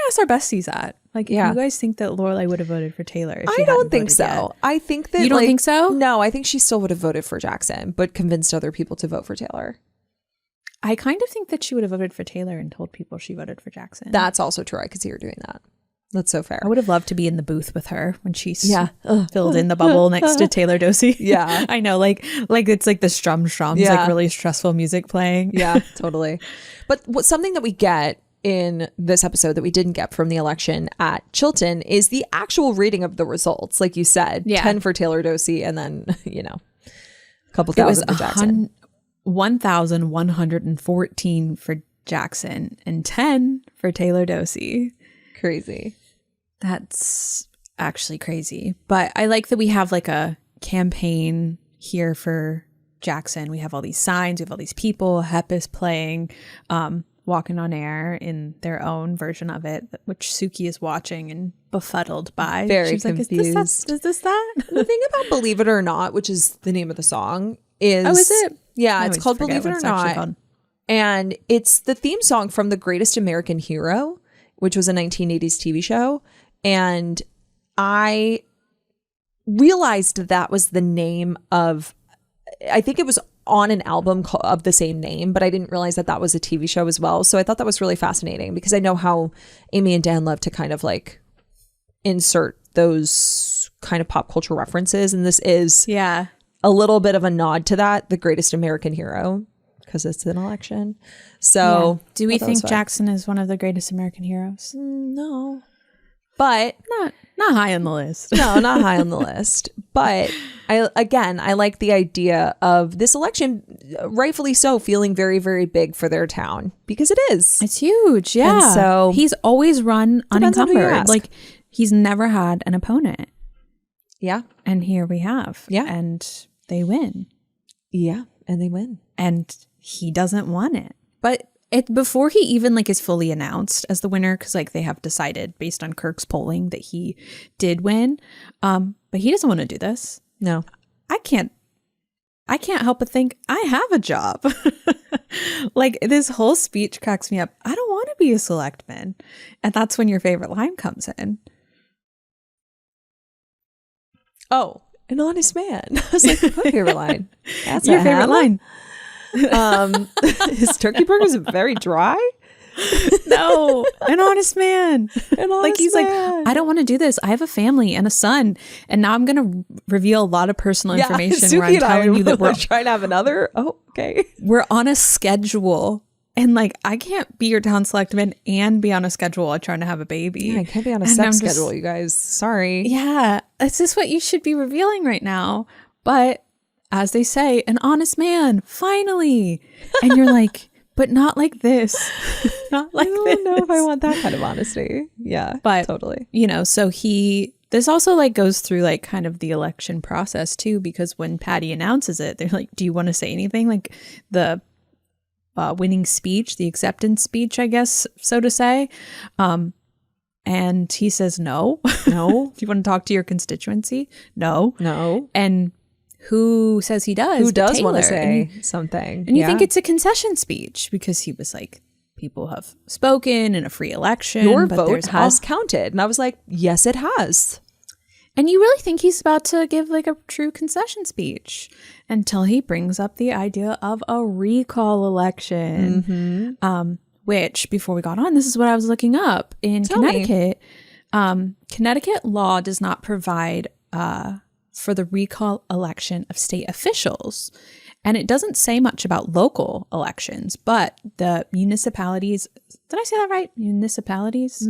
ask our besties that. Like, if you guys think that Lorelai would have voted for Taylor if she I don't think so. Yet. I think that you don't think so? No, I think she still would have voted for Jackson, but convinced other people to vote for Taylor. I kind of think that she would have voted for Taylor and told people she voted for Jackson. That's also true. I could see her doing that. That's so fair. I would have loved to be in the booth with her when she's filled in the bubble next to Taylor Dosey. Yeah. I know, like it's like the strums, like really stressful music playing. Yeah, totally. But something that we get in this episode that we didn't get from the election at Chilton is the actual reading of the results. Like you said, 10 for Taylor Dosey, and then, a couple thousand for Jackson. 1,114 for Jackson and 10 for Taylor Dosey. Crazy. That's actually crazy. But I like that we have like a campaign here for Jackson. We have all these signs, we have all these people. Hep is playing Walking on Air in their own version of it, which Suki is watching and befuddled by. Very She's confused. Like, is this that? The thing about Believe It or Not, which is the name of the song, is... Oh, is it? Yeah, it's called Believe It or Not. And it's the theme song from The Greatest American Hero, which was a 1980s TV show. And I realized that was the name of, I think it was on an album of the same name, but I didn't realize that that was a TV show as well. So I thought that was really fascinating because I know how Amy and Dan love to kind of like insert those kind of pop culture references. And this is a little bit of a nod to that, the greatest American hero, because it's an election. So do we think Jackson is one of the greatest American heroes? No. But not high on the list. No, not high on the list. But I like the idea of this election, rightfully so, feeling very, very big for their town because it is. It's huge. Yeah. And so he's always run unencumbered. Like he's never had an opponent. Yeah. And here we have. Yeah. And they win. Yeah. And they win. And he doesn't want it. But before he even like is fully announced as the winner, because like they have decided based on Kirk's polling that he did win, but he doesn't want to do this. No, I can't help but think I have a job. Like this whole speech cracks me up. I don't want to be a selectman, and that's when your favorite line comes in. Oh, an honest man. I was like, my favorite line. That's your favorite line. His turkey burgers are very dry. No, an honest man. Like he's like, I don't want to do this. I have a family and a son, and now I'm gonna reveal a lot of personal information where I'm telling you that we're trying to have another. Oh, okay. We're on a schedule, and like I can't be your town selectman and be on a schedule while trying to have a baby. Yeah, I can't be on a sex schedule, you guys. Sorry. Yeah, this is what you should be revealing right now, but. As they say, an honest man, finally. And you're like, but not like this. Not like this. I don't know if I want that kind of honesty. Yeah, but totally. You know, so this also like goes through like kind of the election process too, because when Patty announces it, they're like, do you want to say anything? Like the winning speech, the acceptance speech, I guess, so to say. And he says, no. Do you want to talk to your constituency? No. And who says he does? Who does want to say something? And you think it's a concession speech because he was like, people have spoken in a free election. Your vote has counted. And I was like, yes, it has. And you really think he's about to give like a true concession speech until he brings up the idea of a recall election. Which, before we got on, this is what I was looking up. In Connecticut, Connecticut law does not provide for the recall election of state officials. And it doesn't say much about local elections, but the municipalities, did I say that right? Municipalities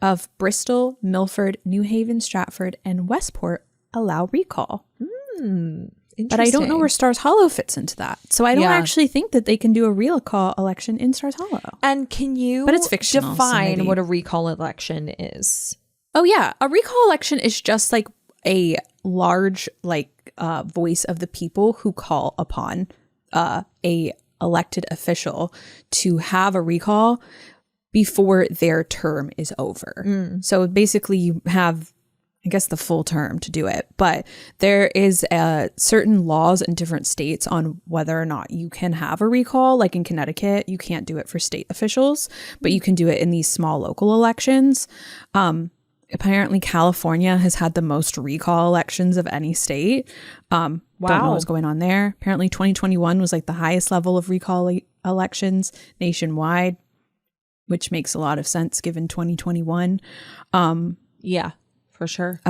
of Bristol, Milford, New Haven, Stratford, and Westport allow recall. But I don't know where Stars Hollow fits into that. So I don't actually think that they can do a recall election in Stars Hollow. And can you but it's fictional, define what a recall election is? Oh, yeah. A recall election is just like a large voice of the people who call upon a elected official to have a recall before their term is over. So basically you have, I guess, the full term to do it, but there is certain laws in different states on whether or not you can have a recall. Like in Connecticut, you can't do it for state officials, but you can do it in these small local elections. Apparently, California has had the most recall elections of any state. Don't know what's going on there. Apparently, 2021 was like the highest level of recall elections nationwide, which makes a lot of sense given 2021. Yeah, for sure.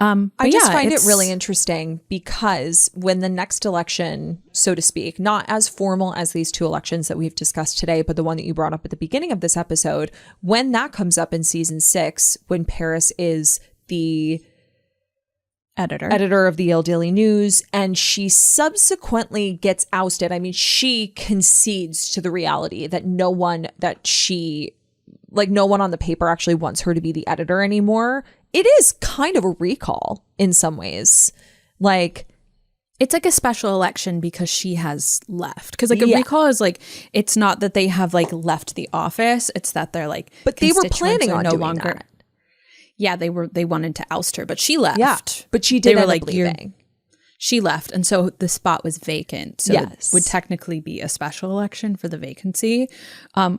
I just find it really interesting because when the next election, so to speak, not as formal as these two elections that we've discussed today, but the one that you brought up at the beginning of this episode, when that comes up in season 6, when Paris is the editor of the Yale Daily News, and she subsequently gets ousted. I mean, she concedes to the reality that no one on the paper actually wants her to be the editor anymore. It is kind of a recall in some ways. Like, it's like a special election because she has left. Because like a recall is like, it's not that they have like left the office. It's that they're like, but they were planning on doing that. Yeah, they wanted to oust her, but she left. Yeah, but she did end up leaving. She left, and so the spot was vacant. So Yes. it would technically be a special election for the vacancy,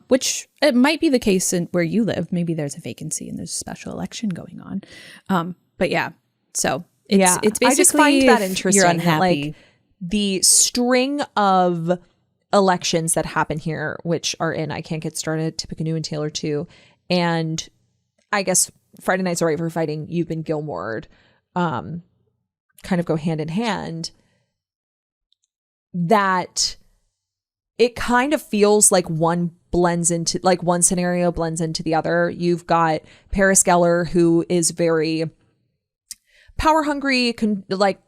which it might be the case in where you live. Maybe there's a vacancy and there's a special election going on. But yeah, so it's basically I just find that interesting. You're unhappy. Like the string of elections that happen here, which are in I Can't Get Started, Tippecanoe and Taylor too, and I guess Friday Night's Alright for Fighting, You've Been Gilmored, kind of go hand in hand, that it kind of feels like one scenario blends into the other. You've got Paris Geller, who is very power hungry,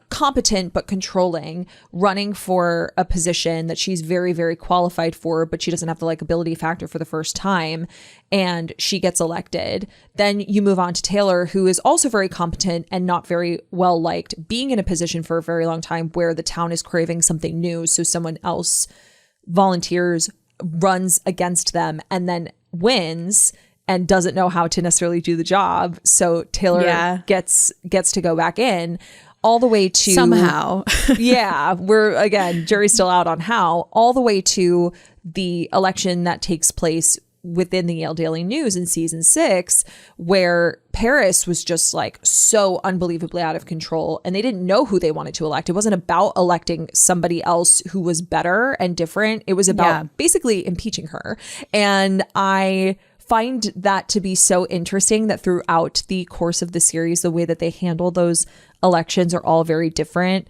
competent, but controlling, running for a position that she's very, very qualified for, but she doesn't have the likability factor for the first time, and she gets elected. Then you move on to Taylor, who is also very competent and not very well liked, being in a position for a very long time where the town is craving something new. So someone else volunteers, runs against them, and then wins and doesn't know how to necessarily do the job. So Taylor gets to go back in, all the way to somehow. We're again, jury's still out on how, all the way to the election that takes place within the Yale Daily News in season 6, where Paris was just like so unbelievably out of control and they didn't know who they wanted to elect. It wasn't about electing somebody else who was better and different. It was about basically impeaching her. And I find that to be so interesting that throughout the course of the series, the way that they handle those elections are all very different,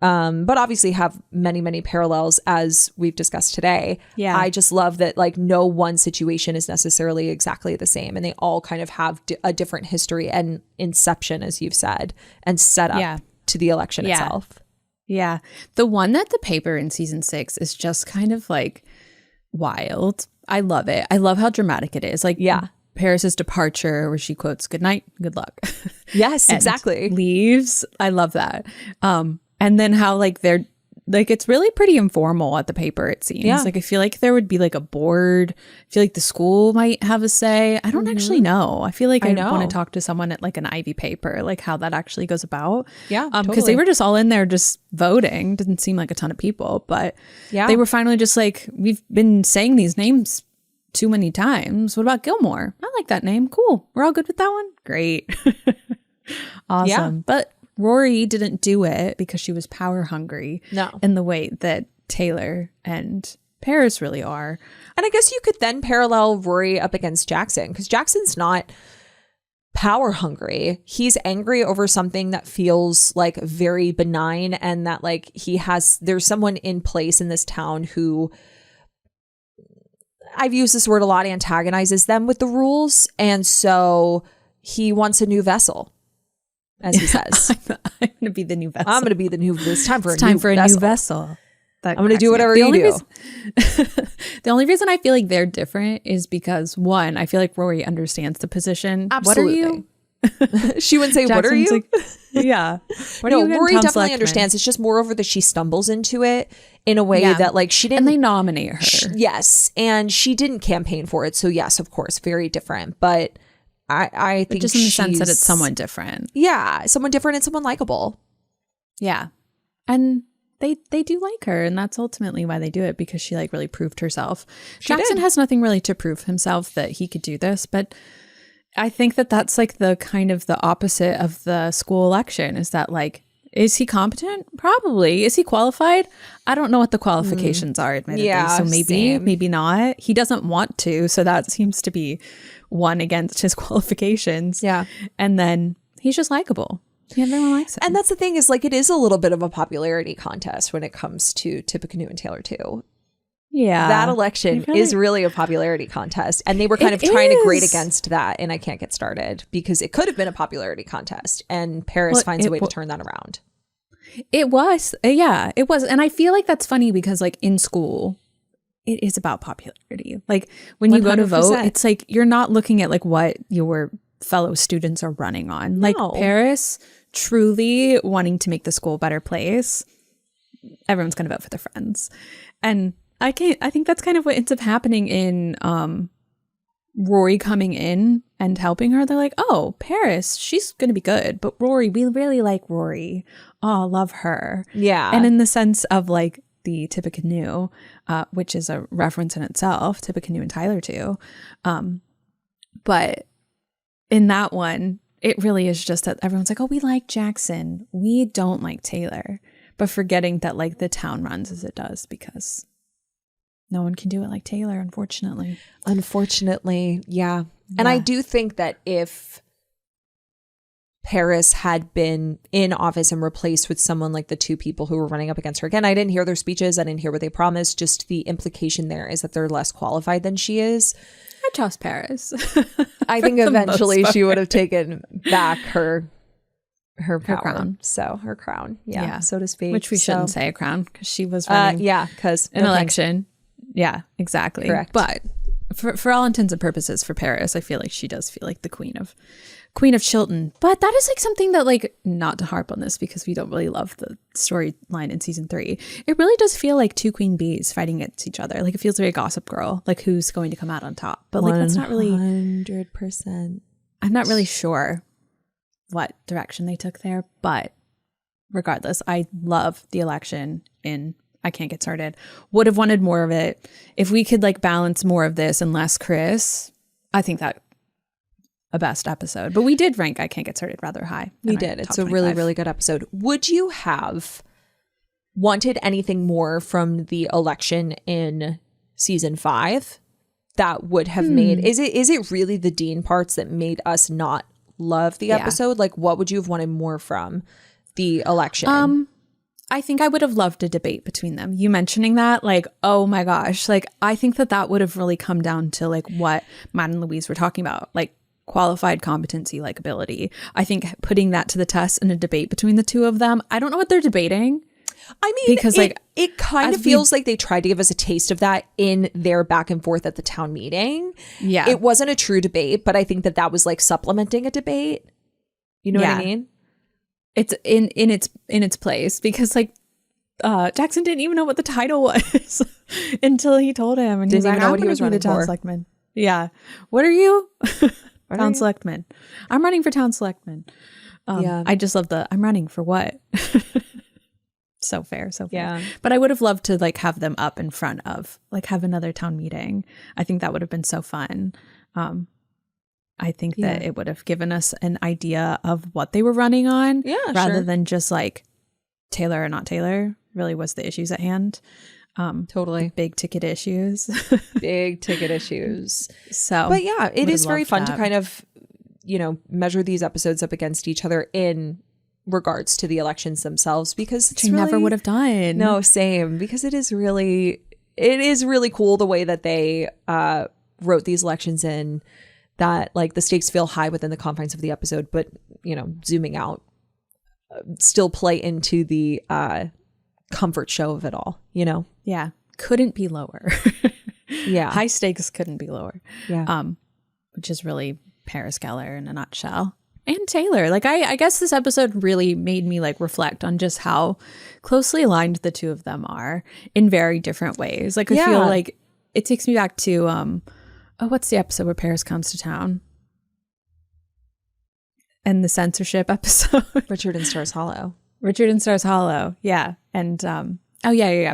but obviously have many, many parallels as we've discussed today. Yeah. I just love that like no one situation is necessarily exactly the same, and they all kind of have a different history and inception, as you've said, and set up to the election itself. Yeah. The one at the paper in season 6 is just kind of like wild. I love it. I love how dramatic it is. Like, Paris's departure, where she quotes "Good night, good luck." Yes, exactly. Leaves. I love that. And then how like they're like, it's really pretty informal at the paper, it seems. Yeah. Like I feel like there would be like a board. I feel like the school might have a say. I don't actually know. I feel like I want to talk to someone at like an Ivy paper, like how that actually goes about. Yeah, because they were just all in there just voting. Didn't seem like a ton of people, but they were finally just like, we've been saying these names too many times. What about Gilmore? I like that name. Cool. We're all good with that one. Great. Awesome. Yeah. But Rory didn't do it because she was power hungry. No. In the way that Taylor and Paris really are. And I guess you could then parallel Rory up against Jackson, because Jackson's not power hungry. He's angry over something that feels like very benign, and that like there's someone in place in this town who, I've used this word a lot, antagonizes them with the rules. And so he wants a new vessel, as he says. I'm going to be the new vessel. I'm going to be the new, it's time for a new vessel. I'm going to do whatever you do. The only reason I feel like they're different is because, one, I feel like Rory understands the position. Absolutely. What are you? She wouldn't say, what are you? Like, yeah. What no, Rory definitely understands. It's just moreover that she stumbles into it in a way that like she didn't. And they nominate her. Yes. And she didn't campaign for it. So yes, of course, very different. But I think just in the sense that it's someone different. Yeah. Someone different and someone likable. Yeah. And they do like her, and that's ultimately why they do it, because she like really proved herself. Jackson has nothing really to prove himself that he could do this, but I think that that's like the kind of the opposite of the school election, is that like, is he competent? Probably. Is he qualified? I don't know what the qualifications are, admittedly. Yeah, so maybe not. He doesn't want to, so that seems to be one against his qualifications. Yeah. And then he's just likable. Everyone likes him. And that's the thing, is like, it is a little bit of a popularity contest when it comes to Tippecanoe and Taylor too. Yeah. That election is really a popularity contest. And they were kind of trying to grade against that, and I Can't Get Started, because it could have been a popularity contest, and Paris finds a way to turn that around. It was. Yeah, it was. And I feel like that's funny because like in school, it is about popularity. Like when you 100%. Go to vote, it's like you're not looking at like what your fellow students are running on. Like Paris truly wanting to make the school a better place. Everyone's going to vote for their friends. And I think that's kind of what ends up happening in Rory coming in and helping her, they're like, oh, Paris, she's going to be good. But Rory, we really like Rory. Oh, love her. Yeah. And in the sense of like the Tippecanoe, which is a reference in itself, Tippecanoe and Tyler too. But in that one, it really is just that everyone's like, oh, we like Jackson. We don't like Taylor. But forgetting that like the town runs as it does, because no one can do it like Taylor, unfortunately. Unfortunately, yeah. And I do think that if Paris had been in office and replaced with someone like the two people who were running up against her, again, I didn't hear their speeches. I didn't hear what they promised. Just the implication there is that they're less qualified than she is. I trust Paris. I think eventually she would have taken back her power. Her crown. So her crown, yeah, so to speak. Which we shouldn't say a crown, because she was running because an election. Yeah, exactly. Correct. But for all intents and purposes, for Paris, I feel like she does feel like the queen of Chilton. But that is like something that, like, not to harp on this because we don't really love the storyline in season 3. It really does feel like two queen bees fighting against each other. Like, it feels very Gossip Girl, like who's going to come out on top. But like, that's not really 100%. I'm not really sure what direction they took there. But regardless, I love the election in I Can't Get Started. Would have wanted more of it. If we could like balance more of this and less Chris, I think that a best episode. But we did rank I Can't Get Started rather high. We did. It's a really, really good episode. Would you have wanted anything more from the election in season 5 that would have made, is it really the Dean parts that made us not love the episode? Like, what would you have wanted more from the election? I think I would have loved a debate between them. You mentioning that, like, oh my gosh, like, I think that would have really come down to like what Matt and Louise were talking about, like qualified competency, like ability. I think putting that to the test in a debate between the two of them, I don't know what they're debating. I mean, because it kind of feels like they tried to give us a taste of that in their back and forth at the town meeting. Yeah. It wasn't a true debate, but I think that was like supplementing a debate. You know what I mean? It's in its place, because like Jackson didn't even know what the title was until he told him, and didn't even know what he was running for. Selectman. Yeah. What are you? Town selectman. I'm running for town selectman. I just love I'm running for what? So fair. Yeah. But I would have loved to like have them up in front of, like, have another town meeting. I think that would have been so fun. I think that it would have given us an idea of what they were running on, rather than just like Taylor or not Taylor really was the issues at hand. Totally. Big ticket issues. Big ticket issues. So, but yeah, it is very fun to kind of, measure these episodes up against each other in regards to the elections themselves, because which I never would have done. No, same, because it is really cool the way that they wrote these elections in, that like the stakes feel high within the confines of the episode, but zooming out, still play into the comfort show of it all. Yeah, couldn't be lower. Yeah, high stakes couldn't be lower. Yeah, which is really Paris Gellar in a nutshell. And Taylor, like I guess this episode really made me like reflect on just how closely aligned the two of them are in very different ways. Like I feel like it takes me back to what's the episode where Paris comes to town? And the censorship episode. Richard and Stars Hollow. Richard and Stars Hollow. Yeah. And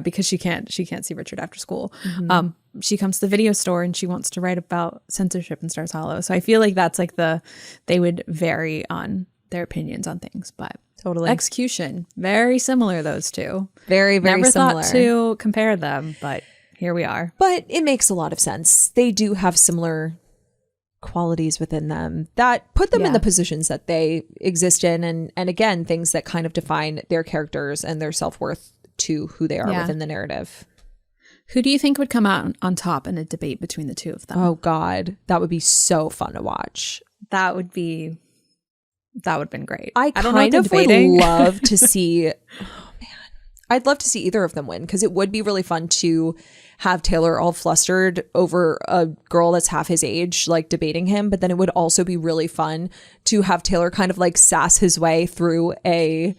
because she can't see Richard after school. Mm-hmm. She comes to the video store and she wants to write about censorship in Stars Hollow. So I feel like that's like they would vary on their opinions on things, but totally execution, very similar, those two. Very, very Never similar. Thought to compare them, but here we are. But it makes a lot of sense. They do have similar qualities within them that put them in the positions that they exist in. And again, things that kind of define their characters and their self-worth to who they are within the narrative. Who do you think would come out on top in a debate between the two of them? Oh God, that would be so fun to watch. That would have been great. I kind of would love to see, I'd love to see either of them win, because it would be really fun to have Taylor all flustered over a girl that's half his age, like debating him. But then it would also be really fun to have Taylor kind of like sass his way through a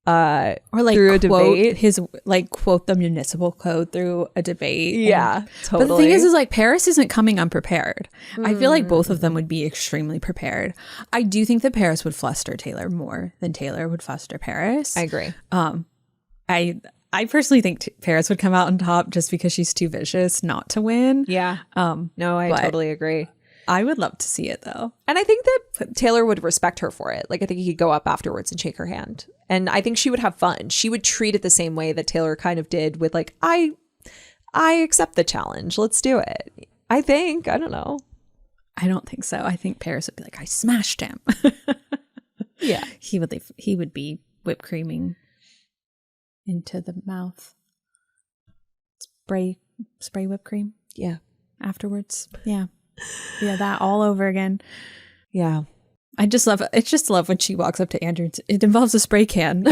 or like through a quote debate. quote the municipal code through a debate. Yeah, totally. But the thing is like Paris isn't coming unprepared. I feel like both of them would be extremely prepared. I do think that Paris would fluster Taylor more than Taylor would fluster Paris. I agree. I personally think Paris would come out on top just because she's too vicious not to win. Yeah. No, I totally agree. I would love to see it though. And I think that Taylor would respect her for it. Like, I think he could go up afterwards and shake her hand. And I think she would have fun. She would treat it the same way that Taylor kind of did with like, I accept the challenge. Let's do it. I think. I don't know. I don't think so. I think Paris would be like, I smashed him. Yeah. He would be whipped creaming into the mouth. Spray whipped cream. Yeah. Afterwards. Yeah. Yeah, that all over again. Yeah. I just love when she walks up to Andrew. It involves a spray can.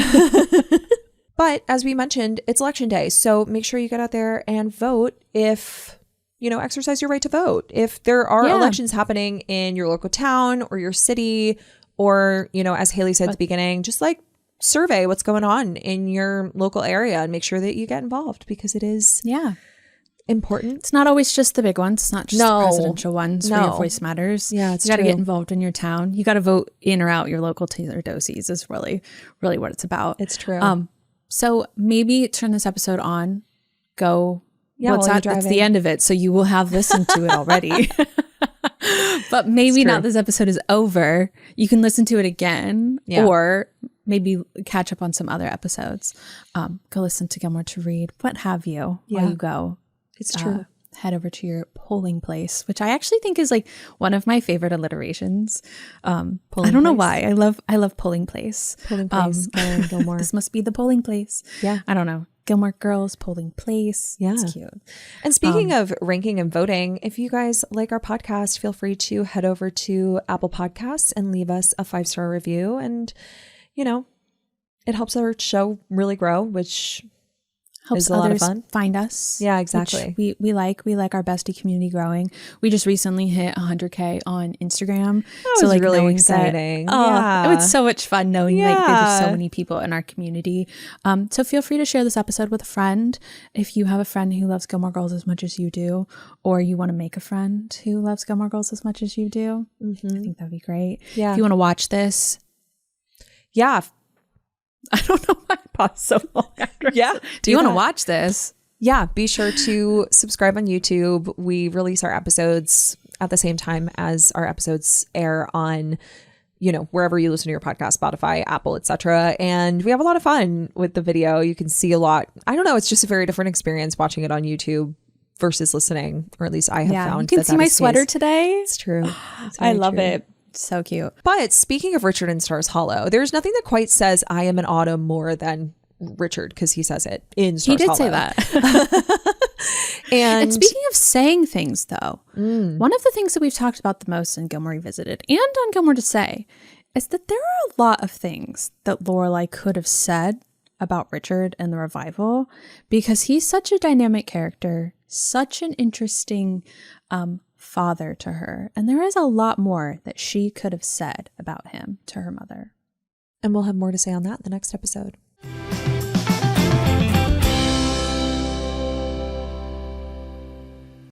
But as we mentioned, it's election day. So make sure you get out there and vote if, exercise your right to vote. If there are elections happening in your local town or your city, or, as Haley said at the beginning, just like survey what's going on in your local area and make sure that you get involved because it is important. It's not always just the big ones. It's not just the presidential ones where your voice matters. Yeah, it's You got to true. get involved in your town. You got to vote in or out your local Taylor Doses is really, really what it's about. It's true. So maybe turn this episode on, go. Yeah, What's while you're that? That's the driving. end of it. So you will have listened to it already. But maybe not this episode is over. You can listen to it again or maybe catch up on some other episodes. Go listen to Gilmore to Read, what have you, while you go. It's true. Head over to your polling place, which I actually think is like one of my favorite alliterations. I don't know why. I love polling place. Polling place, Gellar and Gilmore. This must be the polling place. Yeah. I don't know. Gilmore Girls polling place. Yeah. It's cute. And speaking of ranking and voting, if you guys like our podcast, feel free to head over to Apple Podcasts and leave us a 5-star review. And, it helps our show really grow, which Helps is a lot of others fun. find us. Yeah, exactly. Which we like our bestie community growing. We just recently hit 100K on Instagram. That was really knowing exciting. It was so much fun knowing like there's just so Yeah. many people in our community. So feel free to share this episode with a friend. If you have a friend who loves Gilmore Girls as much as you do, or you want to make a friend who loves Gilmore Girls as much as you do, I think that'd be great. Yeah. If you want to watch this, Yeah. I don't know why I paused so long after. Yeah. Do you want to watch this? Yeah, be sure to subscribe on YouTube. We release our episodes at the same time as our episodes air on, wherever you listen to your podcast, Spotify, Apple, etc. And we have a lot of fun with the video. You can see a lot. I don't know. It's just a very different experience watching it on YouTube versus listening, or at least I have found. You can see my sweater today. It's true. I love it. So cute. But speaking of Richard in Stars Hollow, there's nothing that quite says I am an autumn more than Richard, because he says it in Stars Hollow. He did say that. And speaking of saying things, though, one of the things that we've talked about the most in Gilmore Revisited and on Gilmore to Say is that there are a lot of things that Lorelai could have said about Richard and the revival, because he's such a dynamic character, such an interesting father to her. And there is a lot more that she could have said about him to her mother. And we'll have more to say on that in the next episode.